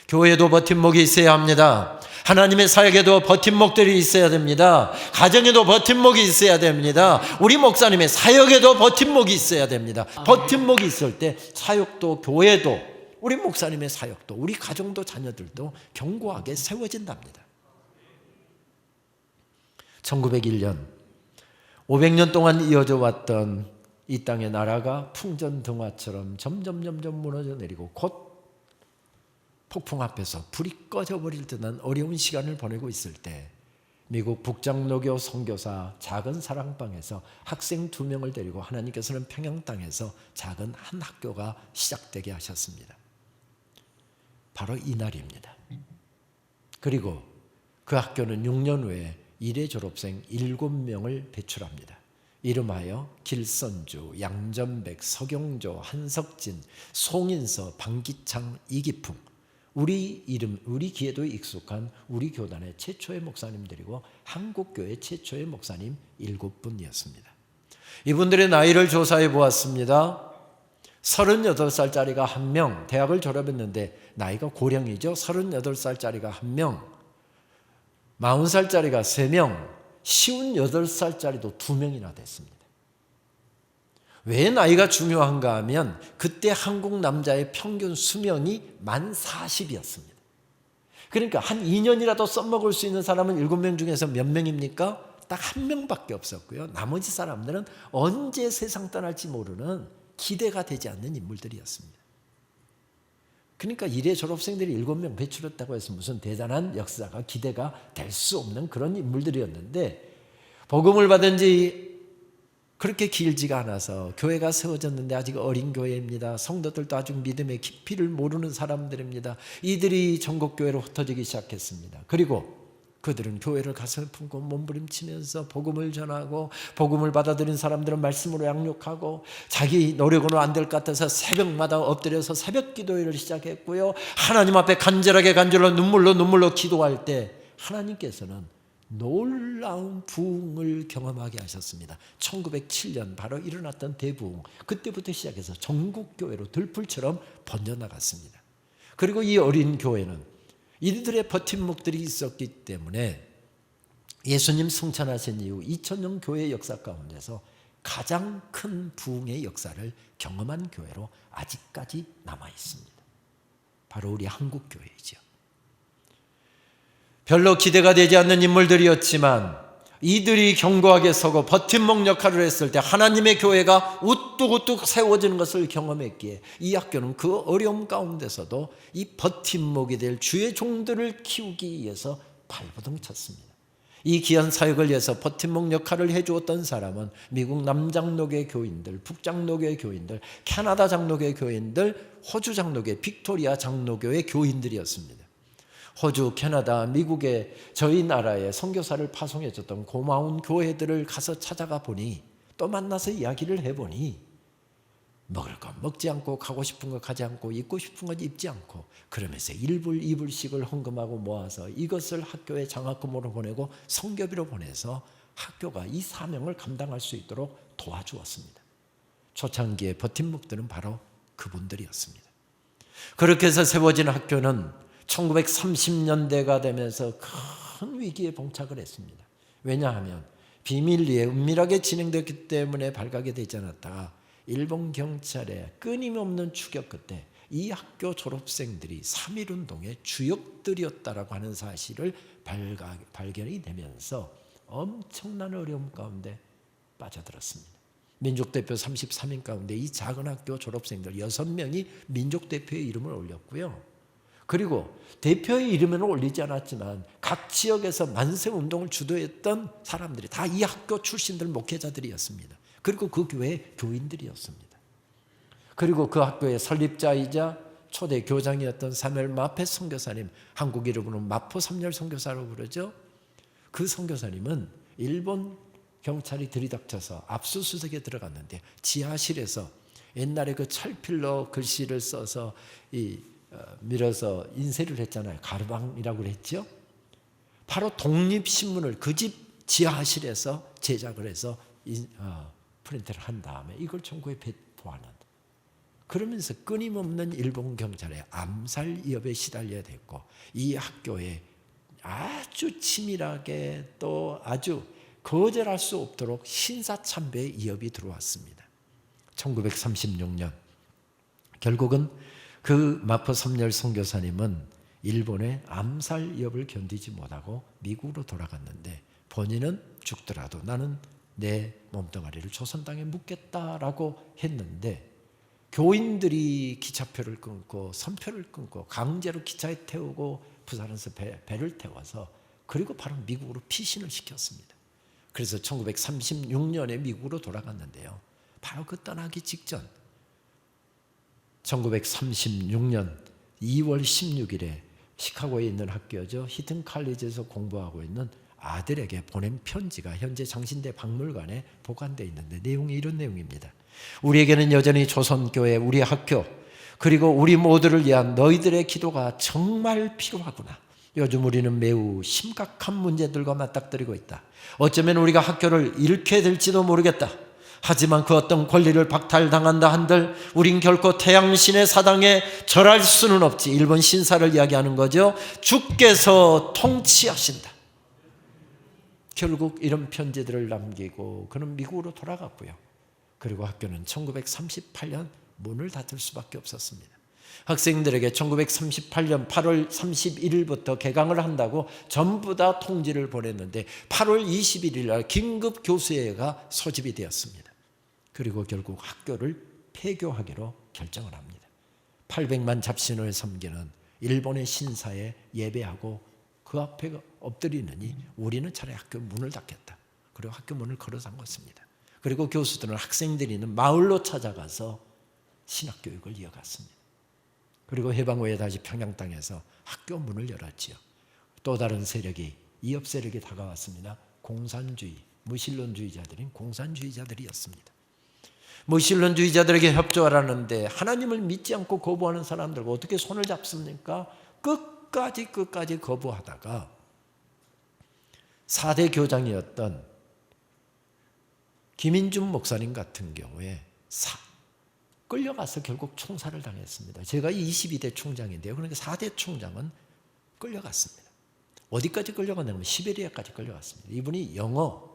교회도 버팀목이 있어야 합니다. 하나님의 사역에도 버팀목들이 있어야 됩니다. 가정에도 버팀목이 있어야 됩니다. 우리 목사님의 사역에도 버팀목이 있어야 됩니다. 버팀목이 있을 때 사역도, 교회도, 우리 목사님의 사역도, 우리 가정도, 자녀들도 견고하게 세워진답니다. 1901년 500년 동안 이어져 왔던 이 땅의 나라가 풍전등화처럼 점점 무너져 내리고 곧 폭풍 앞에서 불이 꺼져버릴 듯한 어려운 시간을 보내고 있을 때, 미국 북장로교 선교사 작은 사랑방에서 학생 2명을 데리고 하나님께서는 평양 땅에서 작은 한 학교가 시작되게 하셨습니다. 바로 이날입니다. 그리고 그 학교는 6년 후에 일회 졸업생 7명을 배출합니다. 이름하여 길선주, 양전백, 서경조, 한석진, 송인서, 방기창, 이기풍. 우리 이름, 우리 귀에도 익숙한 우리 교단의 최초의 목사님들이고 한국교회 최초의 목사님 7분이었습니다. 이분들의 나이를 조사해 보았습니다. 38살짜리가 1명, 대학을 졸업했는데 나이가 고령이죠. 38살짜리가 1명, 40살짜리가 3명, 58살짜리도 2명이나 됐습니다. 왜 나이가 중요한가 하면 그때 한국 남자의 평균 수명이 만 40이었습니다. 그러니까 한 2년이라도 써먹을 수 있는 사람은 7명 중에서 몇 명입니까? 딱 1명밖에 없었고요. 나머지 사람들은 언제 세상 떠날지 모르는 기대가 되지 않는 인물들이었습니다. 그러니까 일회 졸업생들이 7명 배출했다고 해서 무슨 대단한 역사가 기대가 될 수 없는 그런 인물들이었는데, 복음을 받은 지 그렇게 길지가 않아서 교회가 세워졌는데 아직 어린 교회입니다. 성도들도 아직 믿음의 깊이를 모르는 사람들입니다. 이들이 전국교회로 흩어지기 시작했습니다. 그리고 그들은 교회를 가슴에 품고 몸부림치면서 복음을 전하고, 복음을 받아들인 사람들은 말씀으로 양육하고, 자기 노력으로 안 될 것 같아서 새벽마다 엎드려서 새벽 기도회를 시작했고요. 하나님 앞에 간절하게 눈물로 기도할 때 하나님께서는 놀라운 부흥을 경험하게 하셨습니다. 1907년 바로 일어났던 대부흥, 그때부터 시작해서 전국교회로 들풀처럼 번져나갔습니다. 그리고 이 어린 교회는 이들의 버팀목들이 있었기 때문에 예수님 승천하신 이후 2000년 교회 역사 가운데서 가장 큰 부흥의 역사를 경험한 교회로 아직까지 남아 있습니다. 바로 우리 한국교회이죠. 별로 기대가 되지 않는 인물들이었지만 이들이 견고하게 서고 버팀목 역할을 했을 때 하나님의 교회가 우뚝우뚝 세워지는 것을 경험했기에 이 학교는 그 어려움 가운데서도 이 버팀목이 될 주의 종들을 키우기 위해서 발버둥 쳤습니다. 이 귀한 사역을 위해서 버팀목 역할을 해주었던 사람은 미국 남장로교 교인들, 북장로교의 교인들, 캐나다 장로교의 교인들, 호주 장로교, 빅토리아 장로교의 교인들이었습니다. 호주, 캐나다, 미국에 저희 나라에 선교사를 파송해줬던 고마운 교회들을 가서 찾아가 보니, 또 만나서 이야기를 해보니 먹을 것 먹지 않고, 가고 싶은 거 가지 않고, 입고 싶은 것 입지 않고, 그러면서 1불, 2불씩을 헌금하고 모아서 이것을 학교에 장학금으로 보내고 선교비로 보내서 학교가 이 사명을 감당할 수 있도록 도와주었습니다. 초창기의 버팀목들은 바로 그분들이었습니다. 그렇게 해서 세워진 학교는 1930년대가 되면서 큰 위기에 봉착을 했습니다. 왜냐하면 비밀리에 은밀하게 진행됐기 때문에 발각이 되지 않았다가 일본 경찰의 끊임없는 추격 끝에 이 학교 졸업생들이 3.1운동의 주역들이었다라고 하는 사실을 발견이 되면서 엄청난 어려움 가운데 빠져들었습니다. 민족대표 33인 가운데 이 작은 학교 졸업생들 6명이 민족대표의 이름을 올렸고요. 그리고 대표의 이름은 올리지 않았지만 각 지역에서 만세운동을 주도했던 사람들이 다 이 학교 출신들 목회자들이었습니다. 그리고 그 교회의 교인들이었습니다. 그리고 그 학교의 설립자이자 초대 교장이었던 사무엘 마페 선교사님, 한국 이름으로는 마포 삼열 선교사라고 부르죠. 그 선교사님은 일본 경찰이 들이닥쳐서 압수수색에 들어갔는데 지하실에서 옛날에 그 철필로 글씨를 써서 밀어서 인쇄를 했잖아요. 가르방이라고 그랬죠. 바로 독립신문을 그 집 지하실에서 제작을 해서 프린트를 한 다음에 이걸 전국에 배포하는, 그러면서 끊임없는 일본 경찰의 암살 위협에 시달려야 됐고, 이 학교에 아주 치밀하게 또 아주 거절할 수 없도록 신사참배의 위협이 들어왔습니다. 1936년 결국은 그 마포 삼열 선교사님은 일본의 암살 위협을 견디지 못하고 미국으로 돌아갔는데, 본인은 죽더라도 나는 내 몸뚱아리를 조선 땅에 묻겠다라고 했는데, 교인들이 기차표를 끊고 선표를 끊고 강제로 기차에 태우고 부산에서 배를 태워서, 그리고 바로 미국으로 피신을 시켰습니다. 그래서 1936년에 미국으로 돌아갔는데요, 바로 그 떠나기 직전 1936년 2월 16일에 시카고에 있는 학교죠, 히튼 칼리지에서 공부하고 있는 아들에게 보낸 편지가 현재 장신대 박물관에 보관되어 있는데 내용이 이런 내용입니다. 우리에게는 여전히 조선교회, 우리 학교, 그리고 우리 모두를 위한 너희들의 기도가 정말 필요하구나. 요즘 우리는 매우 심각한 문제들과 맞닥뜨리고 있다. 어쩌면 우리가 학교를 잃게 될지도 모르겠다. 하지만 그 어떤 권리를 박탈당한다 한들 우린 결코 태양신의 사당에 절할 수는 없지. 일본 신사를 이야기하는 거죠. 주께서 통치하신다. 결국 이런 편지들을 남기고 그는 미국으로 돌아갔고요. 그리고 학교는 1938년 문을 닫을 수밖에 없었습니다. 학생들에게 1938년 8월 31일부터 개강을 한다고 전부 다 통지를 보냈는데 8월 21일 날 긴급 교수회가 소집이 되었습니다. 그리고 결국 학교를 폐교하기로 결정을 합니다. 800만 잡신을 섬기는 일본의 신사에 예배하고 그 앞에 엎드리느니 우리는 차라리 학교 문을 닫겠다. 그리고 학교 문을 걸어 잠궜습니다. 그리고 교수들은 학생들이 있는 마을로 찾아가서 신학교육을 이어갔습니다. 그리고 해방 후에 다시 평양 땅에서 학교 문을 열었지요. 또 다른 세력이, 이업 세력이 다가왔습니다. 공산주의, 무신론주의자들인 공산주의자들이었습니다. 무신론주의자들에게 협조하라는데 하나님을 믿지 않고 거부하는 사람들과 어떻게 손을 잡습니까? 끝까지 거부하다가 4대 교장이었던 김인준 목사님 같은 경우에 끌려가서 결국 총살을 당했습니다. 제가 22대 총장인데요. 그러니까 4대 총장은 끌려갔습니다. 어디까지 끌려갔냐면 시베리아까지 끌려갔습니다. 이분이 영어,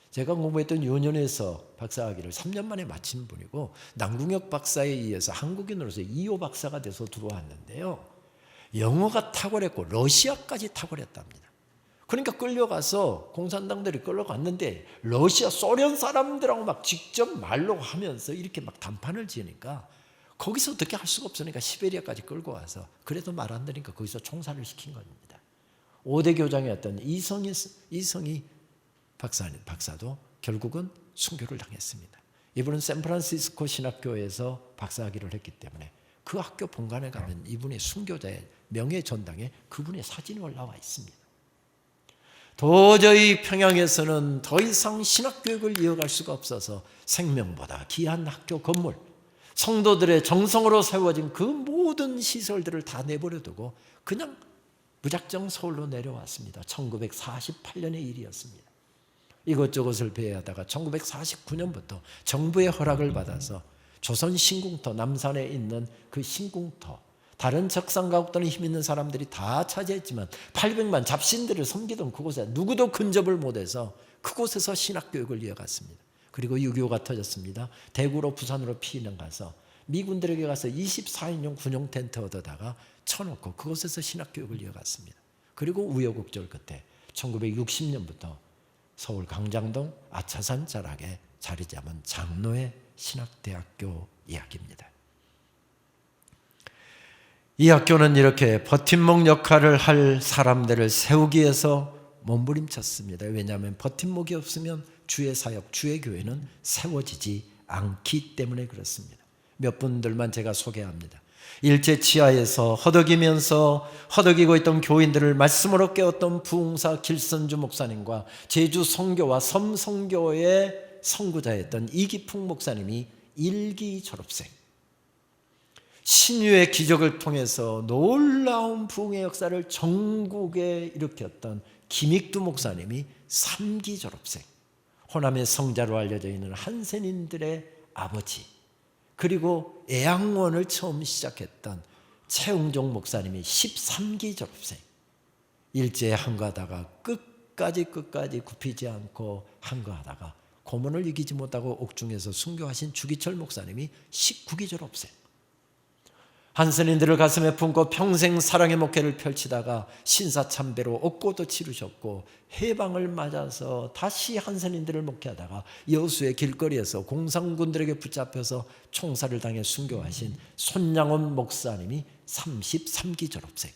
제가 공부했던 유년에서 박사학위를 3년 만에 마친 분이고 남궁혁 박사에 의해서 한국인으로서 2호 박사가 돼서 들어왔는데요. 영어가 탁월했고 러시아까지 탁월했답니다. 그러니까 끌려가서 공산당들이 끌려갔는데 러시아, 소련 사람들하고 막 직접 말로 하면서 이렇게 막談판을 지으니까 거기서 어떻게 할 수가 없으니까 시베리아까지 끌고 와서 그래도 말 안 들으니까 거기서 총살을 시킨 겁니다. 5대 교장이었던 이성희 박사도 결국은 순교를 당했습니다. 이분은 샌프란시스코 신학교에서 박사학위를 했기 때문에 그 학교 본관에 가면 이분의 순교자의 명예전당에 그분의 사진이 올라와 있습니다. 도저히 평양에서는 더 이상 신학교육을 이어갈 수가 없어서 생명보다 귀한 학교 건물, 성도들의 정성으로 세워진 그 모든 시설들을 다 내버려두고 그냥 무작정 서울로 내려왔습니다. 1948년의 일이었습니다. 이것저것을 배회하다가 1949년부터 정부의 허락을 받아서 조선 신궁터, 남산에 있는 그 신궁터, 다른 적산가옥들은 힘 있는 사람들이 다 차지했지만 800만 잡신들을 섬기던 그곳에 누구도 근접을 못해서 그곳에서 신학교육을 이어갔습니다. 그리고 6.25가 터졌습니다. 대구로 부산으로 피난 가서 미군들에게 가서 24인용 군용 텐트 얻어다가 쳐놓고 그곳에서 신학교육을 이어갔습니다. 그리고 우여곡절 끝에 1960년부터 서울 강장동 아차산 자락에 자리 잡은 장로의 신학대학교 이야기입니다. 이 학교는 이렇게 버팀목 역할을 할 사람들을 세우기 위해서 몸부림쳤습니다. 왜냐하면 버팀목이 없으면 주의 사역, 주의 교회는 세워지지 않기 때문에 그렇습니다. 몇 분들만 제가 소개합니다. 일제 치하에서 허덕이고 있던 교인들을 말씀으로 깨웠던 부흥사 길선주 목사님과 제주 선교와 섬 선교의 선구자였던 이기풍 목사님이 1기 졸업생, 신유의 기적을 통해서 놀라운 부흥의 역사를 전국에 일으켰던 김익두 목사님이 3기 졸업생, 호남의 성자로 알려져 있는 한센인들의 아버지, 그리고 애양원을 처음 시작했던 최웅종 목사님이 13기 졸업생, 일제에 항거하다가 끝까지 굽히지 않고 항거하다가 고문을 이기지 못하고 옥중에서 순교하신 주기철 목사님이 19기 졸업생, 한선인들을 가슴에 품고 평생 사랑의 목회를 펼치다가 신사참배로 옥고도 치르셨고 해방을 맞아서 다시 한선인들을 목회하다가 여수의 길거리에서 공산군들에게 붙잡혀서 총살을 당해 순교하신 손양원 목사님이 33기 졸업생.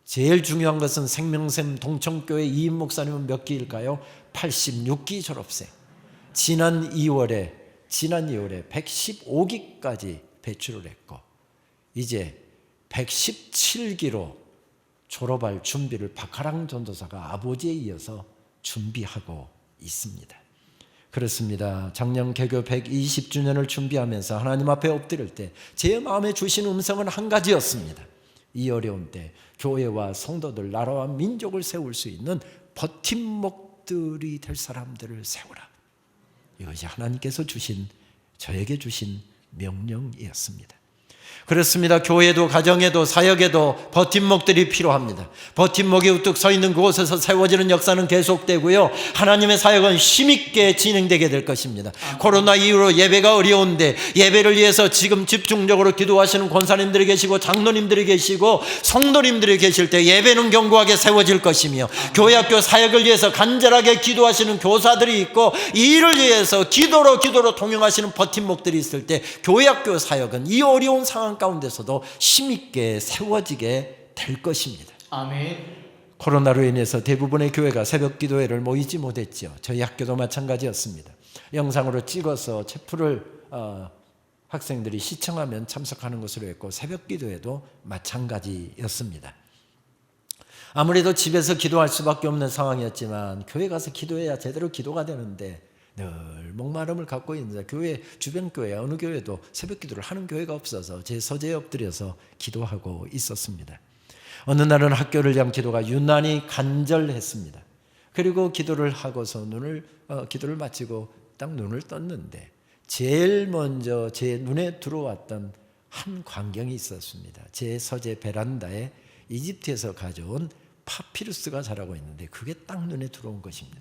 제일 중요한 것은 생명샘 동청교회 이임 목사님은 몇 기일까요? 86기 졸업생. 지난 2월에 115기까지 배출을 했고 이제 117기로 졸업할 준비를 박하랑 전도사가 아버지에 이어서 준비하고 있습니다. 그렇습니다. 작년 개교 120주년을 준비하면서 하나님 앞에 엎드릴 때 제 마음에 주신 음성은 한 가지였습니다. 이 어려운 때 교회와 성도들, 나라와 민족을 세울 수 있는 버팀목들이 될 사람들을 세우라. 이것이 하나님께서 저에게 주신 명령이었습니다. 그렇습니다. 교회도 가정에도 사역에도 버팀목들이 필요합니다. 버팀목이 우뚝 서 있는 그곳에서 세워지는 역사는 계속되고요, 하나님의 사역은 힘있게 진행되게 될 것입니다. 코로나 이후로 예배가 어려운데 예배를 위해서 지금 집중적으로 기도하시는 권사님들이 계시고 장로님들이 계시고 성도님들이 계실 때 예배는 견고하게 세워질 것이며, 교회학교 사역을 위해서 간절하게 기도하시는 교사들이 있고 이 일을 위해서 기도로 통용하시는 버팀목들이 있을 때 교회학교 사역은 이 어려운 상황 가운데서도 힘있게 세워지게 될 것입니다. 아멘. 코로나로 인해서 대부분의 교회가 새벽 기도회를 모이지 못했죠. 저희 학교도 마찬가지였습니다. 영상으로 찍어서 체프를 학생들이 시청하면 참석하는 것으로 했고, 새벽 기도회도 마찬가지였습니다. 아무래도 집에서 기도할 수밖에 없는 상황이었지만 교회 가서 기도해야 제대로 기도가 되는데 늘 목마름을 갖고 있는데, 교회 주변 교회 어느 교회도 새벽 기도를 하는 교회가 없어서 제 서재에 엎드려서 기도하고 있었습니다. 어느 날은 학교를 위한 기도가 유난히 간절했습니다. 그리고 기도를 하고서 기도를 마치고 딱 눈을 떴는데 제일 먼저 제 눈에 들어왔던 한 광경이 있었습니다. 제 서재 베란다에 이집트에서 가져온 파피루스가 자라고 있는데 그게 딱 눈에 들어온 것입니다.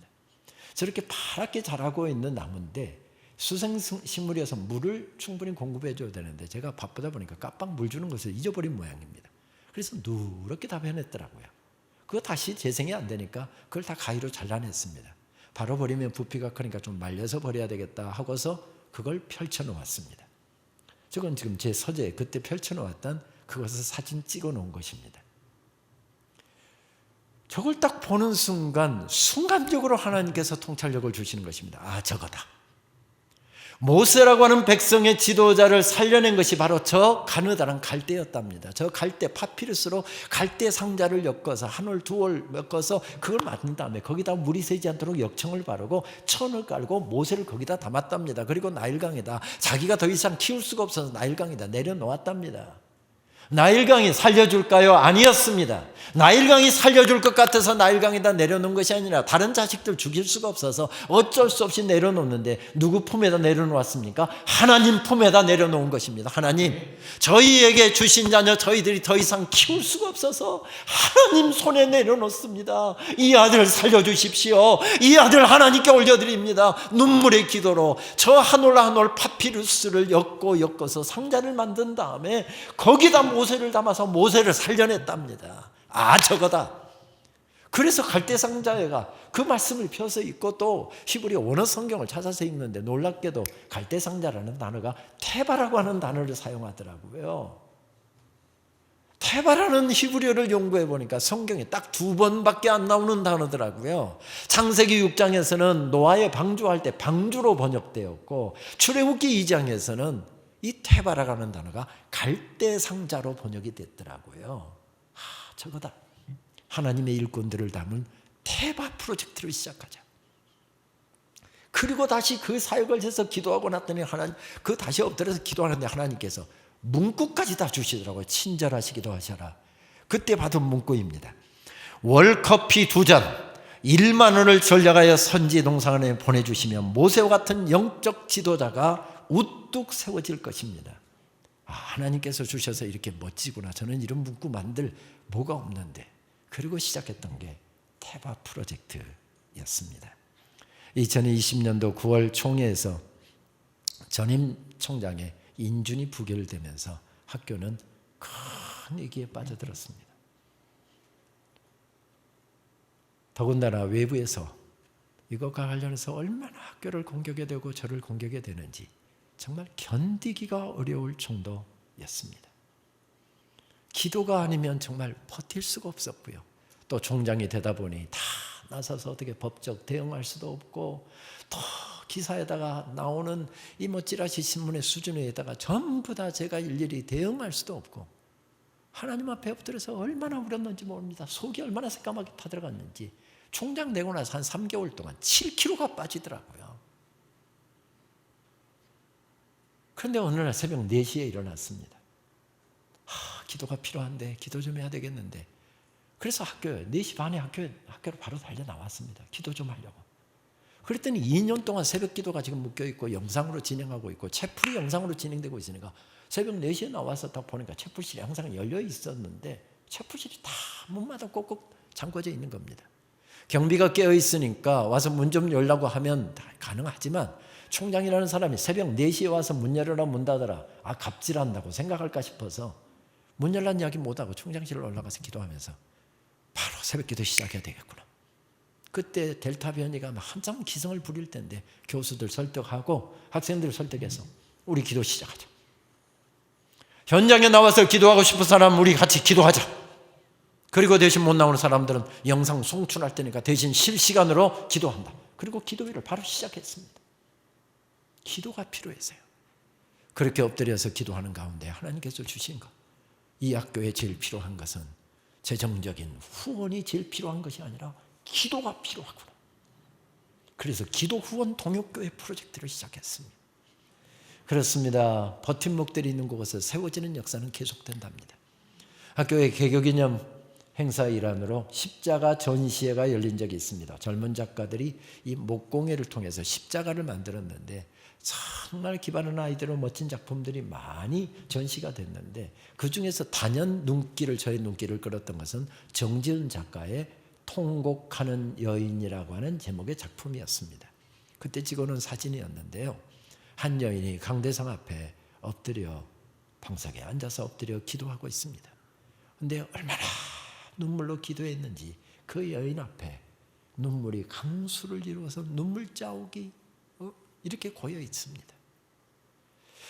저렇게 파랗게 자라고 있는 나무인데 수생식물이어서 물을 충분히 공급해 줘야 되는데 제가 바쁘다 보니까 깜빡 물 주는 것을 잊어버린 모양입니다. 그래서 누렇게 다 변했더라고요. 그거 다시 재생이 안 되니까 그걸 다 가위로 잘라냈습니다. 바로 버리면 부피가 크니까 좀 말려서 버려야 되겠다 하고서 그걸 펼쳐놓았습니다. 저건 지금 제 서재에 그때 펼쳐놓았던 그것을 사진 찍어 놓은 것입니다. 저걸 딱 보는 순간적으로 하나님께서 통찰력을 주시는 것입니다. 아, 저거다. 모세라고 하는 백성의 지도자를 살려낸 것이 바로 저 가느다란 갈대였답니다. 저 갈대 파피루스로 갈대 상자를 엮어서 한 올 두 올 엮어서 그걸 만든 다음에 거기다 물이 새지 않도록 역청을 바르고 천을 깔고 모세를 거기다 담았답니다. 그리고 나일강에다 자기가 더 이상 키울 수가 없어서 나일강에다 내려놓았답니다. 나일강이 살려줄까요? 아니었습니다. 나일강이 살려줄 것 같아서 나일강에다 내려놓은 것이 아니라 다른 자식들 죽일 수가 없어서 어쩔 수 없이 내려놓는데 누구 품에다 내려놓았습니까? 하나님 품에다 내려놓은 것입니다. 하나님, 저희에게 주신 자녀 저희들이 더 이상 키울 수가 없어서 하나님 손에 내려놓습니다. 이 아들 살려주십시오. 이 아들 하나님께 올려드립니다. 눈물의 기도로 저 한 올 한 올 파피루스를 엮어서 상자를 만든 다음에 거기다 모세를 담아서 모세를 살려냈답니다. 아, 저거다. 그래서 갈대상자가 그 말씀을 펴서 읽고 또 히브리 원어 성경을 찾아서 읽는데 놀랍게도 갈대상자라는 단어가 테바라고 하는 단어를 사용하더라고요. 테바라는 히브리어를 연구해 보니까 성경에 딱 2번밖에 안 나오는 단어더라고요. 창세기 6장에서는 노아의 방주할 때 방주로 번역되었고, 출애굽기 2장에서는 이 테바라라는 단어가 갈대상자로 번역이 됐더라고요. 저거다. 하나님의 일꾼들을 담은 테바 프로젝트를 시작하자. 그리고 다시 그 사역을 해서 기도하고 났더니 다시 엎드려서 기도하는데 하나님께서 문구까지 다 주시더라고요. 친절하시기도 하셔라. 그때 받은 문구입니다. 월커피 2잔 1만 원을 전략하여 선지 동산에 보내주시면 모세와 같은 영적 지도자가 우뚝 세워질 것입니다. 하나님께서 주셔서 이렇게 멋지구나. 저는 이런 문구 만들 뭐가 없는데. 그리고 시작했던 게 테바 프로젝트였습니다. 2020년도 9월 총회에서 전임 총장의 인준이 부결되면서 학교는 큰 위기에 빠져들었습니다. 더군다나 외부에서 이것과 관련해서 얼마나 학교를 공격해야 되고 저를 공격해야 되는지 정말 견디기가 어려울 정도였습니다. 기도가 아니면 정말 버틸 수가 없었고요. 또 총장이 되다 보니 다 나서서 어떻게 법적 대응할 수도 없고, 또 기사에다가 나오는 이 찌라시 신문의 수준에다가 전부 다 제가 일일이 대응할 수도 없고, 하나님 앞에 엎드려서 얼마나 울었는지 모릅니다. 속이 얼마나 새까맣게 타들어갔는지. 총장 되고 나서 한 3개월 동안 7kg가 빠지더라고요. 그런데 어느 날 새벽 4시에 일어났습니다. 기도가 필요한데 기도 좀 해야 되겠는데, 그래서 4시 반에 학교로 바로 달려 나왔습니다. 기도 좀 하려고. 그랬더니 2년 동안 새벽 기도가 지금 묶여있고 영상으로 진행하고 있고 채플이 영상으로 진행되고 있으니까 새벽 4시에 나와서 딱 보니까 채플실이 항상 열려 있었는데 채플실이 다 문마다 꼭꼭 잠궈져 있는 겁니다. 경비가 깨어 있으니까 와서 문 좀 열라고 하면 다 가능하지만 총장이라는 사람이 새벽 4시에 와서 문 열어라 문 닫아라, 갑질한다고 생각할까 싶어서 문 열란 이야기 못하고 총장실로 올라가서 기도하면서 바로 새벽 기도 시작해야 되겠구나. 그때 델타 변이가 한참 기승을 부릴 때인데 교수들 설득하고 학생들 설득해서 우리 기도 시작하자. 현장에 나와서 기도하고 싶은 사람 우리 같이 기도하자. 그리고 대신 못 나오는 사람들은 영상 송출할 테니까 대신 실시간으로 기도한다. 그리고 기도회를 바로 시작했습니다. 기도가 필요해서요. 그렇게 엎드려서 기도하는 가운데 하나님께서 주신 것, 이 학교에 제일 필요한 것은 재정적인 후원이 제일 필요한 것이 아니라 기도가 필요하구나. 그래서 기도 후원 동역교회 프로젝트를 시작했습니다. 그렇습니다. 버팀목들이 있는 곳에서 세워지는 역사는 계속된답니다. 학교의 개교기념 행사 일환으로 십자가 전시회가 열린 적이 있습니다. 젊은 작가들이 이 목공예를 통해서 십자가를 만들었는데 정말 기발한 아이들로 멋진 작품들이 많이 전시가 됐는데 그중에서 단연 저의 눈길을 끌었던 것은 정지은 작가의 통곡하는 여인이라고 하는 제목의 작품이었습니다. 그때 찍어놓은 사진이었는데요. 한 여인이 강대상 앞에 엎드려 방석에 앉아서 엎드려 기도하고 있습니다. 그런데 얼마나 눈물로 기도했는지 그 여인 앞에 눈물이 강수를 이루어서 눈물 자욱이 이렇게 고여 있습니다.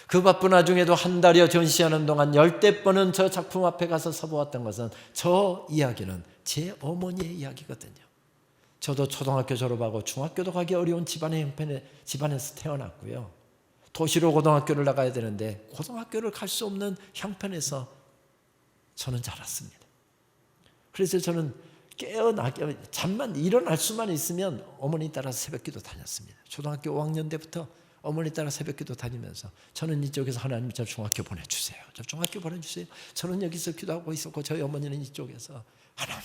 그 바쁜 와중에도 한 달여 전시하는 동안 10대번은 저 작품 앞에 가서 서보았던 것은 저 이야기는 제 어머니의 이야기거든요. 저도 초등학교 졸업하고 중학교도 가기 어려운 집안에서 태어났고요. 도시로 고등학교를 나가야 되는데 고등학교를 갈 수 없는 형편에서 저는 자랐습니다. 그래서 저는 잠만 일어날 수만 있으면 어머니 따라서 새벽기도 다녔습니다. 초등학교 5학년 때부터 어머니 따라 새벽기도 다니면서 저는 이쪽에서 하나님 저 중학교 보내주세요. 저 중학교 보내주세요. 저는 여기서 기도하고 있었고 저희 어머니는 이쪽에서 하나님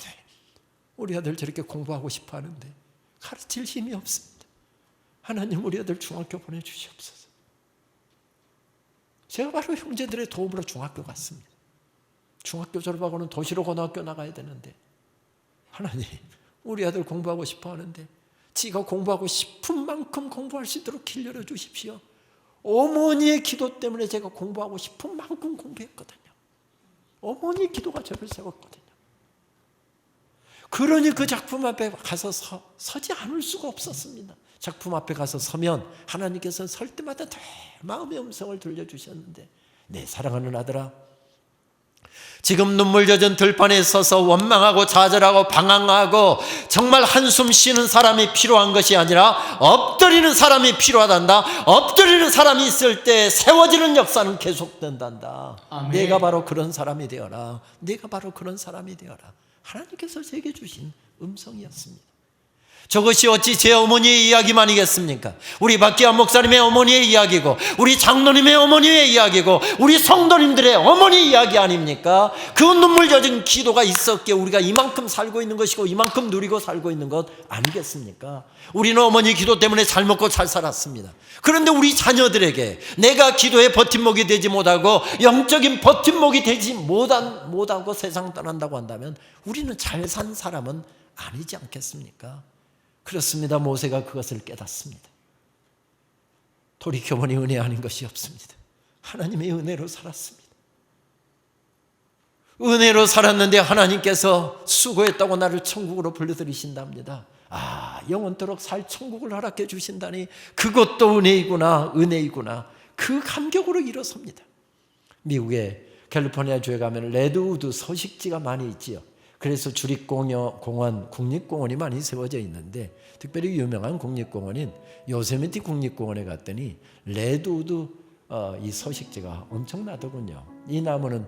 우리 아들 저렇게 공부하고 싶어 하는데 가르칠 힘이 없습니다. 하나님 우리 아들 중학교 보내주시옵소서. 제가 바로 형제들의 도움으로 중학교 갔습니다. 중학교 졸업하고는 도시로 고등학교 나가야 되는데 하나님 우리 아들 공부하고 싶어 하는데 지가 공부하고 싶은 만큼 공부할 수 있도록 길 열어주십시오. 어머니의 기도 때문에 제가 공부하고 싶은 만큼 공부했거든요. 어머니의 기도가 저를 세웠거든요. 그러니 그 작품 앞에 가서 서지 않을 수가 없었습니다. 작품 앞에 가서 서면 하나님께서 설 때마다 늘 마음의 음성을 들려주셨는데 내 사랑하는 아들아 지금 눈물 젖은 들판에 서서 원망하고 좌절하고 방황하고 정말 한숨 쉬는 사람이 필요한 것이 아니라 엎드리는 사람이 필요하단다. 엎드리는 사람이 있을 때 세워지는 역사는 계속된단다. 아멘. 내가 바로 그런 사람이 되어라. 내가 바로 그런 사람이 되어라. 하나님께서 제게 주신 음성이었습니다. 저것이 어찌 제 어머니의 이야기만이겠습니까? 우리 박기환 목사님의 어머니의 이야기고 우리 장로님의 어머니의 이야기고 우리 성도님들의 어머니 이야기 아닙니까? 그 눈물 젖은 기도가 있었기에 우리가 이만큼 살고 있는 것이고 이만큼 누리고 살고 있는 것 아니겠습니까? 우리는 어머니 기도 때문에 잘 먹고 잘 살았습니다. 그런데 우리 자녀들에게 내가 기도의 버팀목이 되지 못하고 영적인 버팀목이 되지 못하고 세상 떠난다고 한다면 우리는 잘 산 사람은 아니지 않겠습니까? 그렇습니다. 모세가 그것을 깨닫습니다. 돌이켜보니 은혜 아닌 것이 없습니다. 하나님의 은혜로 살았습니다. 은혜로 살았는데 하나님께서 수고했다고 나를 천국으로 불러들이신답니다. 영원토록 살 천국을 허락해 주신다니 그것도 은혜이구나, 은혜이구나. 그 감격으로 일어섭니다. 미국의 캘리포니아 주에 가면 레드우드 서식지가 많이 있지요. 그래서 주립공원, 국립공원이 많이 세워져 있는데 특별히 유명한 국립공원인 요세미티 국립공원에 갔더니 레드우드 이 서식지가 엄청나더군요. 이 나무는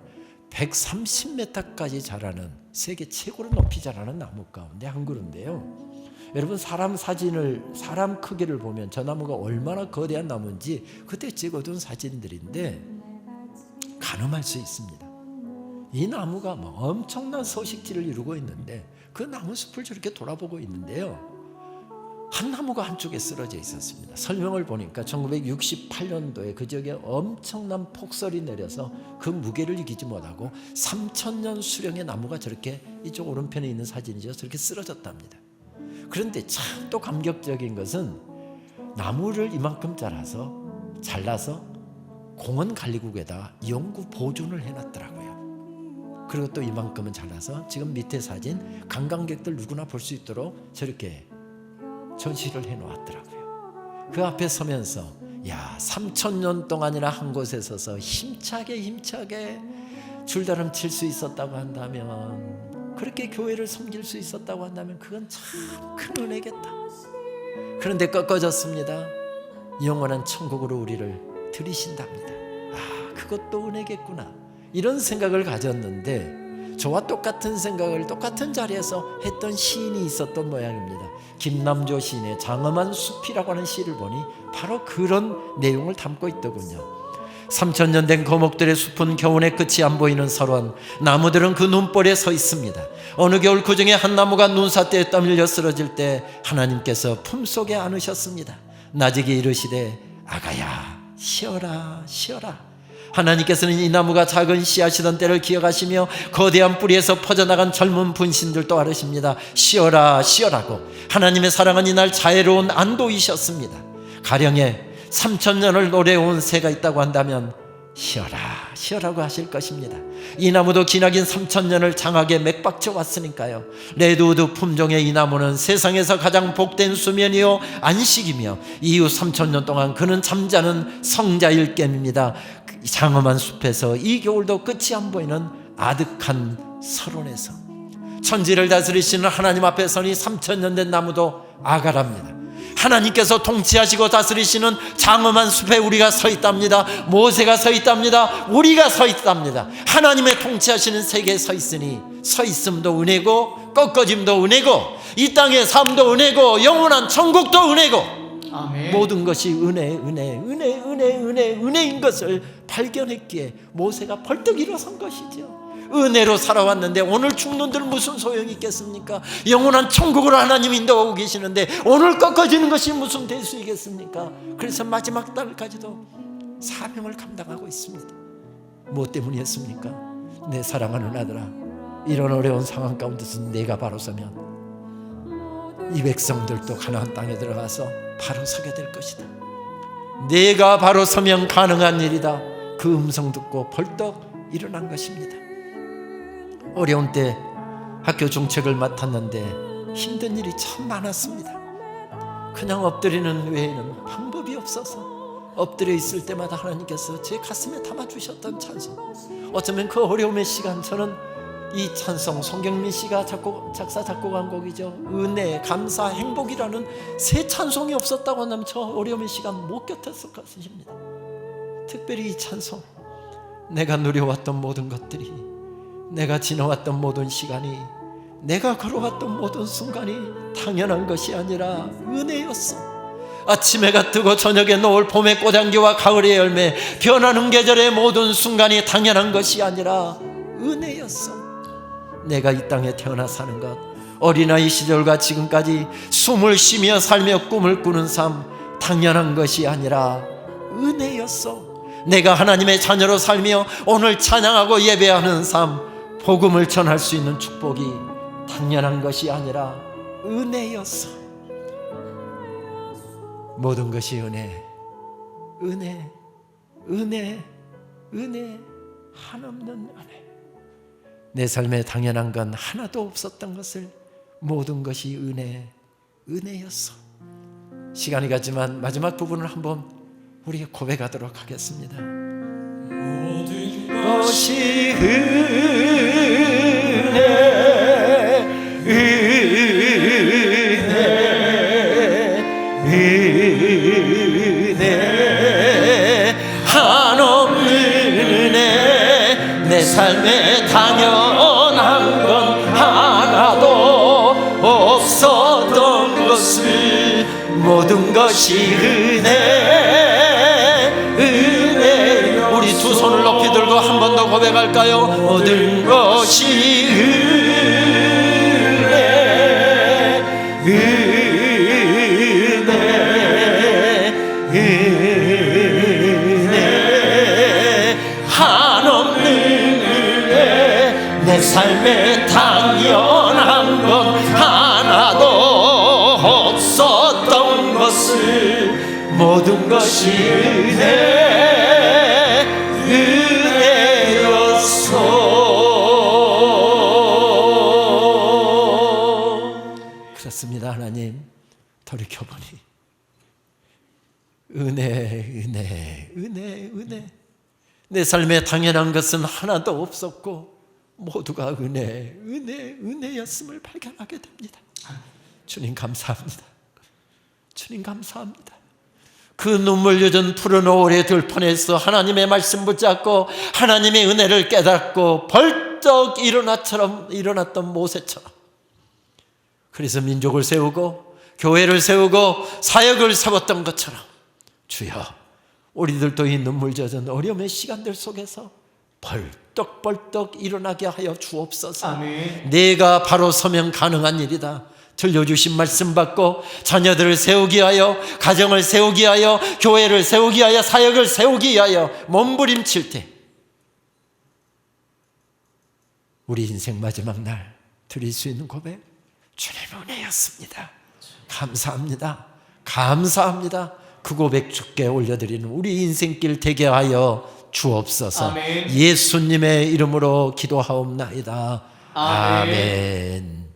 130m까지 자라는 세계 최고로 높이 자라는 나무 가운데 한 그루인데요. 여러분 사람 크기를 보면 저 나무가 얼마나 거대한 나무인지 그때 찍어둔 사진들인데 가늠할 수 있습니다. 이 나무가 뭐 엄청난 서식지를 이루고 있는데 그 나무숲을 저렇게 돌아보고 있는데요, 한 나무가 한쪽에 쓰러져 있었습니다. 설명을 보니까 1968년도에 그 지역에 엄청난 폭설이 내려서 그 무게를 이기지 못하고 3000년 수령의 나무가 저렇게, 이쪽 오른편에 있는 사진이죠, 저렇게 쓰러졌답니다. 그런데 참 또 감격적인 것은 나무를 이만큼 잘라서 공원 관리국에다 영구 보존을 해놨더라고요. 그리고 또 이만큼은 잘라서 지금 밑에 사진 관광객들 누구나 볼 수 있도록 저렇게 전시를 해놓았더라고요. 그 앞에 서면서 3000년 동안이나 한 곳에 서서 힘차게 줄다름 칠 수 있었다고 한다면, 그렇게 교회를 섬길 수 있었다고 한다면 그건 참 큰 은혜겠다. 그런데 꺾어졌습니다. 영원한 천국으로 우리를 들이신답니다. 그것도 은혜겠구나, 이런 생각을 가졌는데 저와 똑같은 생각을 똑같은 자리에서 했던 시인이 있었던 모양입니다. 김남조 시인의 장엄한 숲이라고 하는 시를 보니 바로 그런 내용을 담고 있더군요. 3000년 된 거목들의 숲은 겨우내 끝이 안 보이는 설원, 나무들은 그 눈볼에 서 있습니다. 어느 겨울 그 중에 한 나무가 눈사태에 떠밀려 쓰러질 때 하나님께서 품속에 안으셨습니다. 나직이 이르시되 아가야 쉬어라 쉬어라. 하나님께서는 이 나무가 작은 씨앗이던 때를 기억하시며 거대한 뿌리에서 퍼져나간 젊은 분신들도 아르십니다. 쉬어라 쉬어라고. 하나님의 사랑은 이날 자애로운 안도이셨습니다. 가령에 3000년을 노래해온 새가 있다고 한다면 쉬어라 쉬어라고 하실 것입니다. 이 나무도 기나긴 3000년을 장하게 맥박쳐 왔으니까요. 레드우드 품종의 이 나무는 세상에서 가장 복된 수면이요 안식이며 이후 3000년 동안 그는 잠자는 성자일 겜입니다. 장엄한 숲에서 이 겨울도 끝이 안 보이는 아득한 설원에서 천지를 다스리시는 하나님 앞에 서니 3000년 된 나무도 아가랍니다. 하나님께서 통치하시고 다스리시는 장엄한 숲에 우리가 서 있답니다. 모세가 서 있답니다. 우리가 서 있답니다. 하나님의 통치하시는 세계에 서 있으니 서 있음도 은혜고 꺾어짐도 은혜고 이 땅의 삶도 은혜고 영원한 천국도 은혜고 아멘. 모든 것이 은혜인 것을 발견했기에 모세가 벌떡 일어선 것이죠. 은혜로 살아왔는데 오늘 죽는들 무슨 소용이 있겠습니까? 영원한 천국으로 하나님 인도하고 계시는데 오늘 꺾어지는 것이 무슨 대수이겠습니까? 그래서 마지막 날까지도 사명을 감당하고 있습니다. 무엇 때문이었습니까? 내 사랑하는 아들아, 이런 어려운 상황 가운데서 내가 바로 서면 이 백성들도 가나안 땅에 들어가서 바로 서게 될 것이다. 내가 바로 서면 가능한 일이다. 그 음성 듣고 벌떡 일어난 것입니다. 어려운 때 학교 중책을 맡았는데 힘든 일이 참 많았습니다. 그냥 엎드리는 외에는 방법이 없어서 엎드려 있을 때마다 하나님께서 제 가슴에 담아주셨던 찬송, 어쩌면 그 어려움의 시간 저는 이 찬송 송경민 씨가 작사 작곡한 곡이죠. 은혜, 감사, 행복이라는 세 찬송이 없었다고 한다면 저 어려움의 시간 못 곁했을 것입니다. 특별히 이 찬송, 내가 누려왔던 모든 것들이, 내가 지나왔던 모든 시간이, 내가 걸어왔던 모든 순간이 당연한 것이 아니라 은혜였어. 아침 해가 뜨고 저녁에 노을, 봄의 꽃향기와 가을의 열매, 변하는 계절의 모든 순간이 당연한 것이 아니라 은혜였어. 내가 이 땅에 태어나 사는 것, 어린아이 시절과 지금까지 숨을 쉬며 살며 꿈을 꾸는 삶, 당연한 것이 아니라 은혜였어. 내가 하나님의 자녀로 살며 오늘 찬양하고 예배하는 삶, 복음을 전할 수 있는 축복이 당연한 것이 아니라 은혜였어. 모든 것이 은혜, 한없는 은혜. 내 삶에 당연한 건 하나도 없었던 것을 모든 것이 은혜였어. 시간이 가지만 마지막 부분을 한번 우리 고백하도록 하겠습니다. 모든 것이 은혜, 한없는 은혜. 내 삶에 당연한 건 하나도 없었던 것이 은혜. 우리 두 손을 높이 들고 한 번 더 고백할까요? 모든 것이 은혜 한없는 은혜. 내 삶에 당연한 건 하나도 없었던 것을 모든 것이 은혜였소. 그렇습니다. 하나님, 돌이켜보니 은혜. 내 삶에 당연한 것은 하나도 없었고 모두가 은혜였음을 발견하게 됩니다. 주님 감사합니다. 주님 감사합니다. 그 눈물 젖은 푸른 오래 들판에서 하나님의 말씀 붙잡고 하나님의 은혜를 깨닫고 벌떡 일어났던 모세처럼, 그래서 민족을 세우고 교회를 세우고 사역을 세웠던 것처럼 주여, 우리들도 이 눈물 젖은 어려움의 시간들 속에서 벌떡 일어나게 하여 주옵소서. 아멘. 내가 바로 서면 가능한 일이다. 들려주신 말씀 받고 자녀들을 세우기 위하여, 가정을 세우기 위하여, 교회를 세우기 위하여, 사역을 세우기 위하여 몸부림칠 때 우리 인생 마지막 날 드릴 수 있는 고백, 주님 은혜였습니다. 감사합니다. 그 고백 주께 올려드리는 우리 인생길 되게 하여 주옵소서. 아멘. 예수님의 이름으로 기도하옵나이다. 아멘. 아멘.